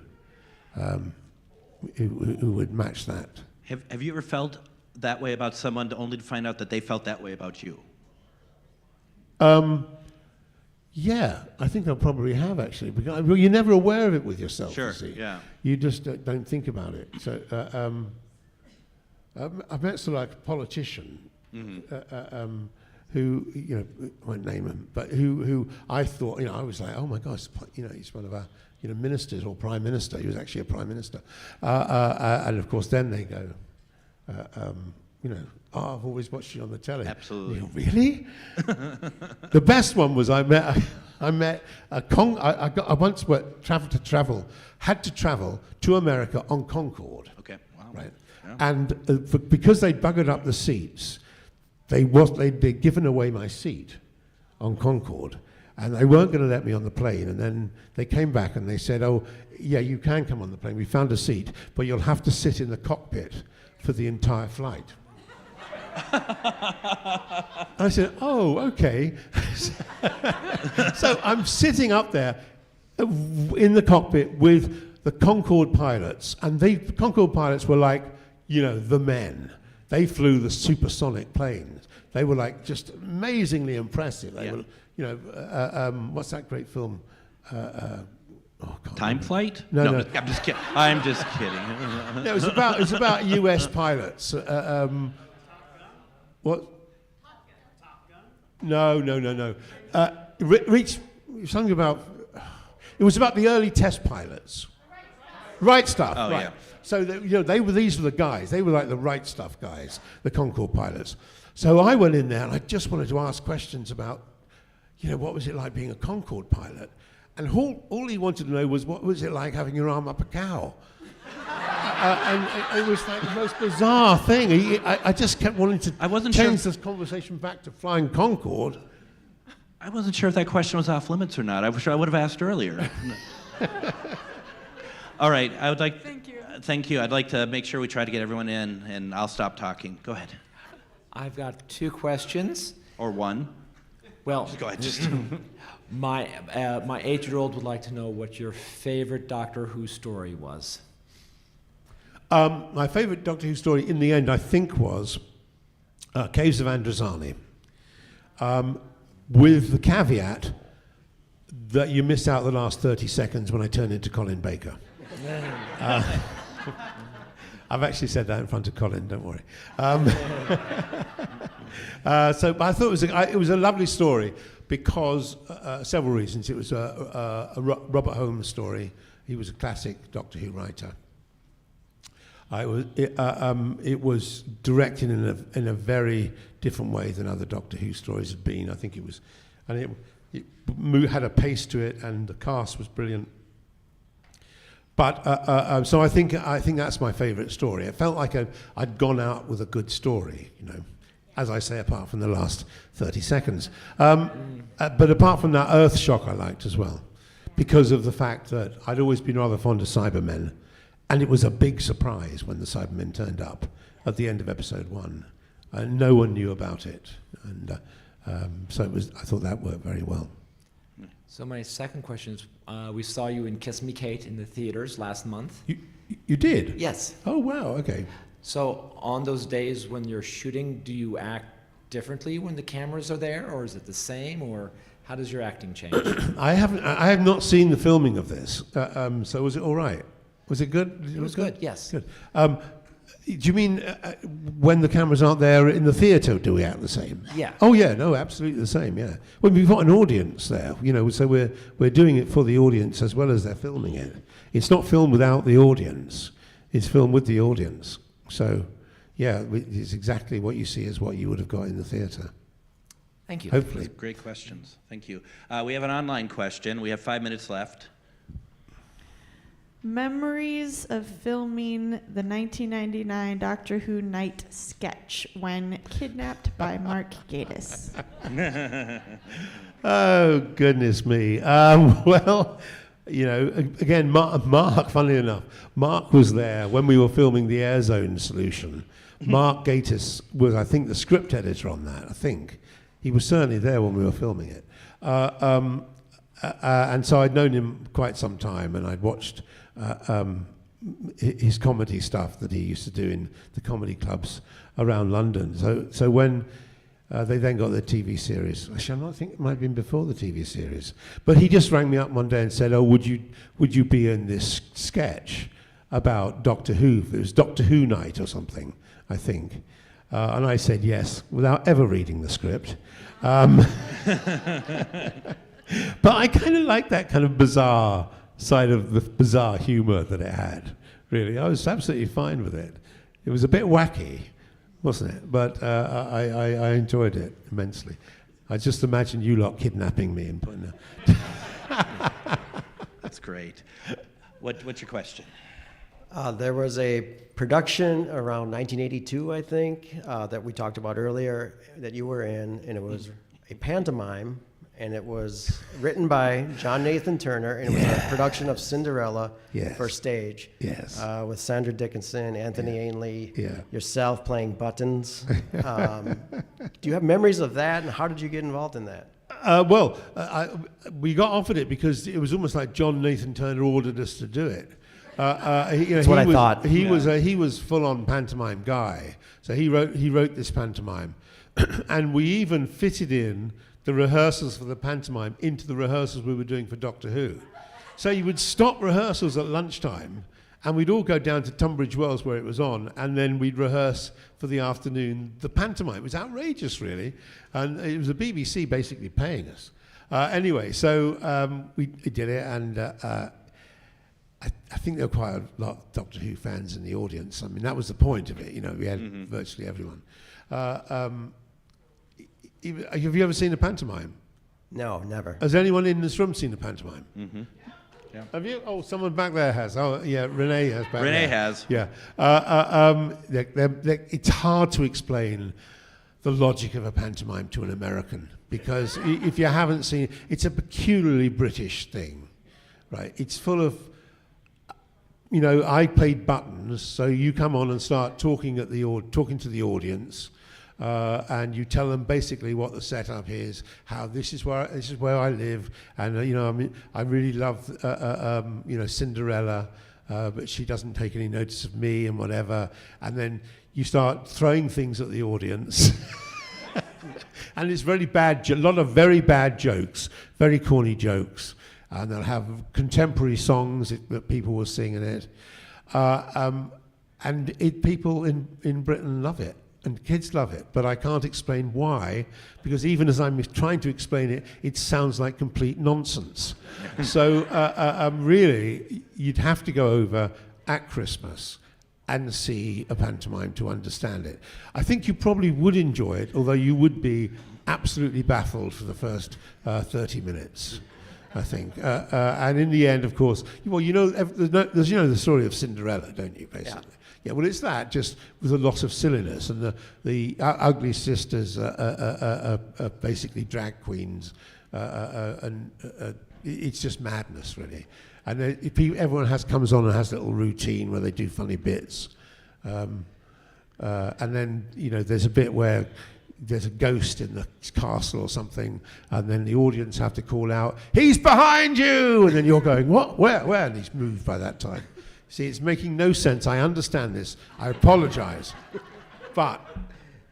who would match that. Have you ever felt that way about someone only to find out that they felt that way about you? Yeah, I think I probably have actually. Because you're never aware of it with yourself. Sure. You see. Yeah. You just don't think about it. So I've met sort of like a politician who, I won't name him, but who I thought, I was like, oh my gosh, he's one of our, ministers or prime minister. He was actually a prime minister. And of course, then they go, I've always watched you on the telly. Absolutely. Really? The best one was I once had to travel to America on Concorde. Okay. Wow. Right. Yeah. And because they buggered up the seats, they'd given away my seat on Concorde, and they weren't going to let me on the plane. And then they came back and they said, oh, yeah, you can come on the plane. We found a seat, but you'll have to sit in the cockpit for the entire flight. I said, oh, okay. So I'm sitting up there in the cockpit with the Concorde pilots, and the Concorde pilots were like, the men. They flew the supersonic planes. They were like just amazingly impressive. They were, what's that great film? Time Flight? No. I'm just kidding. I'm just kidding. No, it's about U.S. pilots. What? Top Gun? No. Something about. It was about the early test pilots. Right Stuff. Oh, right. yeah. So these were the guys. They were like the Right Stuff guys, the Concorde pilots. So I went in there and I just wanted to ask questions about, what was it like being a Concorde pilot? And all he wanted to know was, what was it like having your arm up a cow? And it was like the most bizarre thing. I just kept wanting to change this conversation back to flying Concorde. I wasn't sure if that question was off limits or not. I wish I would have asked earlier. All right, I would like. Thank you. Thank you. I'd like to make sure we try to get everyone in, and I'll stop talking. Go ahead. I've got 2 questions. Or one. Well, Go ahead. Just. my 8-year-old would like to know what your favorite Doctor Who story was. My favorite Doctor Who story in the end, I think, was Caves of Androzani, with the caveat that you missed out the last 30 seconds when I turned into Colin Baker. I've actually said that in front of Colin, don't worry. But I thought it was a lovely story because several reasons. It was a Robert Holmes story. He was a classic Doctor Who writer. It was directed in a very different way than other Doctor Who stories had been. I think it had a pace to it, and the cast was brilliant. But so I think that's my favourite story. It felt like I'd gone out with a good story, as I say, apart from the last 30 seconds. But apart from that, Earth Shock I liked as well, because of the fact that I'd always been rather fond of Cybermen. And it was a big surprise when the Cybermen turned up at the end of episode 1. And no one knew about it. And so I thought that worked very well. So my second question is, we saw you in Kiss Me Kate in the theaters last month. You did? Yes. Oh, wow, okay. So on those days when you're shooting, do you act differently when the cameras are there, or is it the same, or how does your acting change? I have not seen the filming of this. So was it all right? Was it good? It was good, yes. Good. Do you mean when the cameras aren't there in the theatre, do we act the same? Yeah. Oh, yeah, no, absolutely the same, yeah. Well, we've got an audience there, so we're doing it for the audience as well as they're filming it. It's not filmed without the audience. It's filmed with the audience. So, yeah, it's exactly what you see as what you would have got in the theatre. Thank you. Hopefully. Great questions. Thank you. We have an online question. We have 5 minutes left. Memories of filming the 1999 Doctor Who night sketch when kidnapped by Mark Gatiss. Oh, goodness me. Well, again, Mark, funnily enough, Mark was there when we were filming the Air Zone solution. Mark Gatiss was, I think, the script editor on that, I think. He was certainly there when we were filming it. And so I'd known him quite some time, and I'd watched his comedy stuff that he used to do in the comedy clubs around London. So when they then got the TV series, actually I think it might have been before the TV series, but he just rang me up one day and said, "Oh, would you be in this sketch about Doctor Who? It was Doctor Who night or something, I think." And I said yes, without ever reading the script. But I kind of like that kind of bizarre side of the bizarre humor that it had, really. I was absolutely fine with it. It was a bit wacky, wasn't it? But I enjoyed it immensely. I just imagine you lot kidnapping me and putting That's great. What's your question? There was a production around 1982, I think, that we talked about earlier that you were in, and it was a pantomime, and it was written by John Nathan Turner, and it was a production of Cinderella for stage. Yes. With Sandra Dickinson, Anthony Ainley, yourself playing Buttons. Do you have memories of that, and how did you get involved in that? We got offered it because it was almost like John Nathan Turner ordered us to do it. That's what I thought. He was full-on pantomime guy, so he wrote this pantomime, and we even fitted in the rehearsals for the pantomime into the rehearsals we were doing for Doctor Who. So you would stop rehearsals at lunchtime, and we'd all go down to Tunbridge Wells where it was on, and then we'd rehearse for the afternoon the pantomime. It was outrageous, really, and it was the BBC basically paying us. Anyway, so we did it, and I think there were quite a lot of Doctor Who fans in the audience. I mean, that was the point of it. You know, we had virtually everyone. Have you ever seen a pantomime? No, never. Has anyone in this room seen a pantomime? Mm-hmm. Yeah. Have you? Oh, someone back there has. Oh, yeah, Renee has. Back Renee there. has. Yeah. It's hard to explain the logic of a pantomime to an American because if you haven't seen it, it's a peculiarly British thing, right? It's full of, you know, I played buttons, so you come on and start talking to the audience. And you tell them basically what the setup is, how this is where I live, and you know, I mean, I really love you know, Cinderella, but she doesn't take any notice of me and whatever, and then you start throwing things at the audience, and it's very bad, a lot of very bad jokes, very corny jokes, and they'll have contemporary songs that people will sing in it, and people in Britain love it. And kids love it, but I can't explain why, because even as I'm trying to explain it, it sounds like complete nonsense. So really, you'd have to go over at Christmas and see a pantomime to understand it. I think you probably would enjoy it, although you would be absolutely baffled for the first 30 minutes. I think, and in the end, of course, well, you know, there's you know the story of Cinderella, don't you? Basically, yeah. Well, it's that just with a lot of silliness, and the ugly sisters are basically drag queens, and it's just madness, really. And everyone comes on and has a little routine where they do funny bits, and then you know there's a bit where there's a ghost in the castle or something, and then the audience have to call out, "He's behind you!" And then you're going, "What? Where? Where?" And he's moved by that time. See, it's making no sense. I understand this. I apologize. But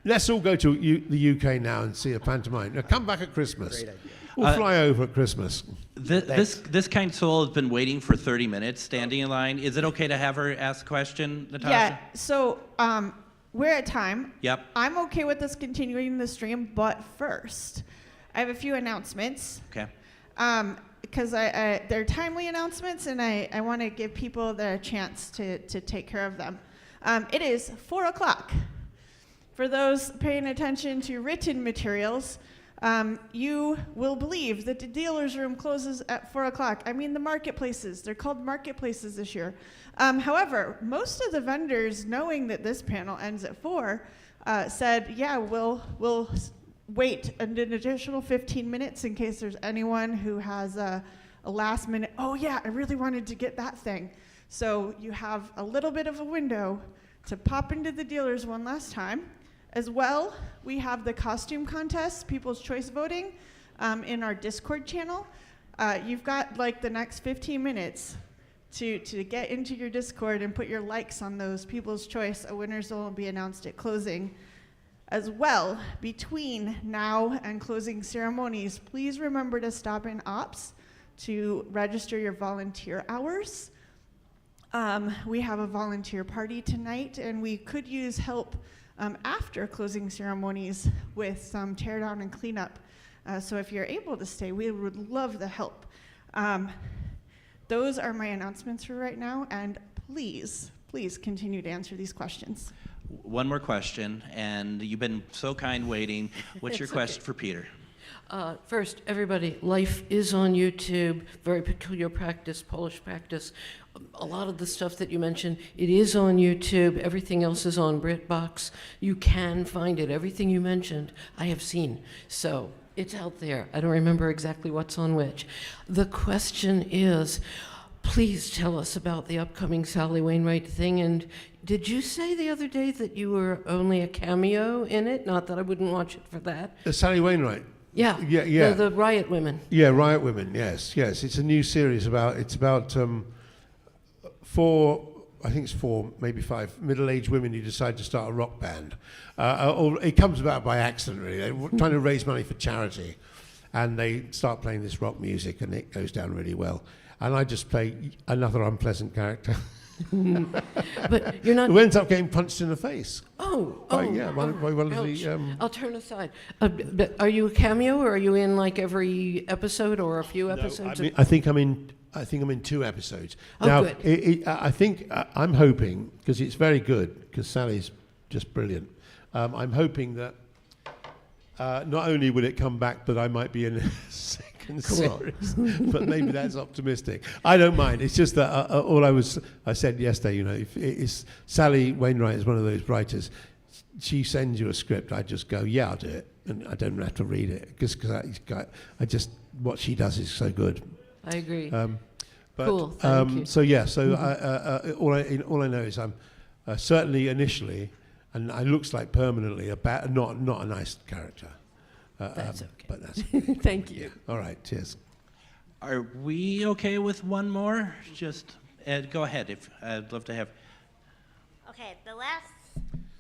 let's all go to the UK now and see a pantomime. Now, come back at Christmas. Great idea. We'll fly over at Christmas. This kind soul has been waiting for 30 minutes, standing in line. Is it okay to have her ask a question, Natasha? Yeah, so we're at time. Yep. I'm okay with us continuing the stream, but first, I have a few announcements. Okay. Because they're timely announcements, and I want to give people the chance to take care of them. It is 4 o'clock. For those paying attention to written materials, you will believe that the dealer's room closes at 4 o'clock. I mean the marketplaces. They're called marketplaces this year. However, most of the vendors, knowing that this panel ends at 4, said, yeah, we'll wait an additional 15 minutes in case there's anyone who has a last minute, oh yeah, I really wanted to get that thing. So you have a little bit of a window to pop into the dealers one last time. As well, we have the costume contest, People's Choice voting, in our Discord channel. You've got like the next 15 minutes to get into your Discord and put your likes on those People's Choice. A winners will be announced at closing. As well, between now and closing ceremonies, please remember to stop in Ops to register your volunteer hours. We have a volunteer party tonight, and we could use help after closing ceremonies with some teardown and cleanup. So if you're able to stay, we would love the help. Those are my announcements for right now, and please continue to answer these questions. One more question, and you've been so kind waiting. What's your question for Peter? First, everybody, life is on YouTube, very peculiar practice, Polish practice. A lot of the stuff that you mentioned, it is on YouTube. Everything else is on BritBox. You can find it. Everything you mentioned, I have seen. So it's out there. I don't remember exactly what's on which. The question is, please tell us about the upcoming Sally Wainwright thing. And did you say the other day that you were only a cameo in it? Not that I wouldn't watch it for that. Sally Wainwright. Yeah. Yeah. The Riot Women. Yeah, Riot Women. Yes. It's a new series about 4, maybe 5 middle-aged women who decide to start a rock band. Or it comes about by accident, really. They're trying to raise money for charity, and they start playing this rock music, and it goes down really well. And I just play another unpleasant character. But you're not. Who ends up getting punched in the face. Yeah. By one of the. I'll turn aside. But are you a cameo, or are you in like every episode or a few episodes? I think I'm in I think I'm in 2 episodes. Oh, now, good. I think I'm hoping, because it's very good, because Sally's just brilliant. I'm hoping that not only will it come back, but I might be in a second series. But maybe that's optimistic. I don't mind. It's just that I said yesterday, if Sally Wainwright is one of those writers. She sends you a script, I just go, yeah, I'll do it, and I don't have to read it because I just what she does is so good. I agree. But, Cool, thank you. So yeah, so all I know is I'm certainly initially, and it looks like permanently not a nice character. That's okay. But that's Thank you. all right. Cheers. Are we okay with one more? Just Ed, go ahead. If I'd love to have. Okay, the last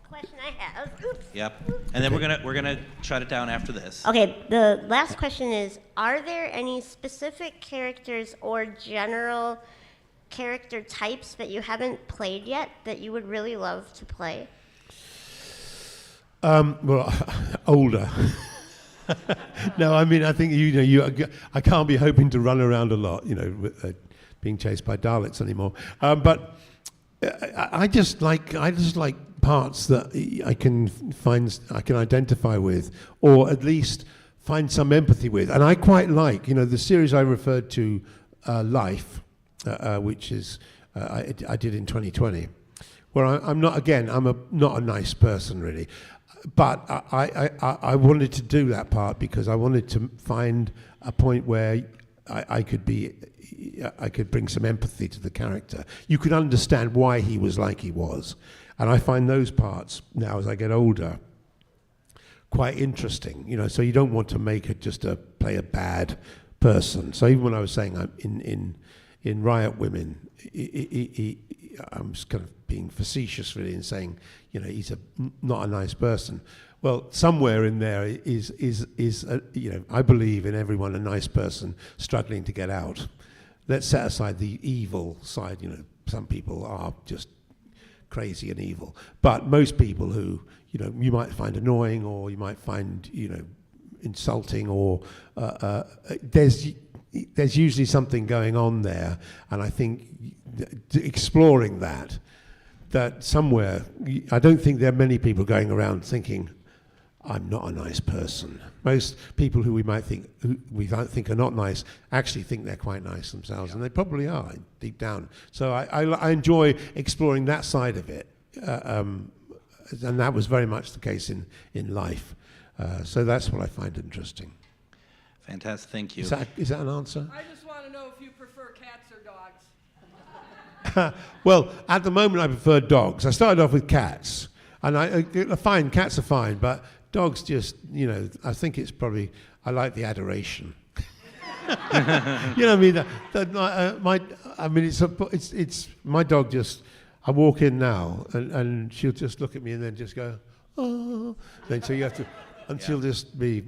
question I have. Oops. Yep. And then we're gonna shut it down after this. Okay, the last question is, are there any specific characters or general character types that you haven't played yet that you would really love to play? Well, older. No, I mean, I think I can't be hoping to run around a lot, with, being chased by Daleks anymore. But I just like parts that I can identify with, or at least find some empathy with. And I quite like, the series I referred to, Life, which is I did in 2020, where I'm not a nice person really. But I wanted to do that part because I wanted to find a point where I could bring some empathy to the character. You could understand why he was like he was. And I find those parts now as I get older quite interesting. So you don't want to make it just play a bad person. So even when I was saying in Riot Women, I'm just kind of being facetious really and saying, he's not a nice person. Well, somewhere in there is I believe in everyone a nice person struggling to get out. Let's set aside the evil side. Some people are just crazy and evil, but most people who you might find annoying or you might find insulting or there's usually something going on there, and I think exploring that somewhere, I don't think there are many people going around thinking, I'm not a nice person. Most people who we might think are not nice actually think they're quite nice themselves, and they probably are deep down. So I enjoy exploring that side of it, and that was very much the case in Life. So that's what I find interesting. Fantastic, thank you. Is that an answer? I just want to know if you prefer cats or dogs. Well, at the moment I prefer dogs. I started off with cats, and cats are fine, but dogs just, I think it's probably, I like the adoration. It's my dog just, I walk in now, and she'll just look at me and then just go, oh. Then so you have to, and she'll just be,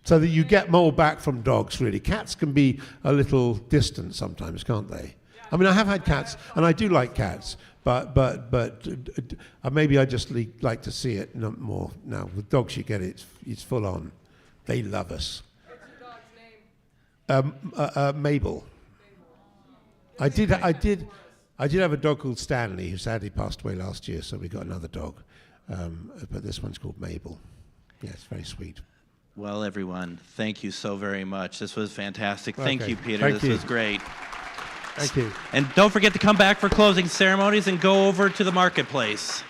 so that you get more back from dogs, really. Cats can be a little distant sometimes, can't they? I mean, I have had cats, and I do like cats, but maybe I just like to see it more now. With dogs, you get it; it's full on. They love us. What's your dog's name? Mabel. I did have a dog called Stanley, who sadly passed away last year, so we got another dog. But this one's called Mabel. Yeah, it's very sweet. Well, everyone, thank you so very much. This was fantastic. Thank Okay. you, Peter. Thank This you. was great. Thank you. And don't forget to come back for closing ceremonies and go over to the marketplace.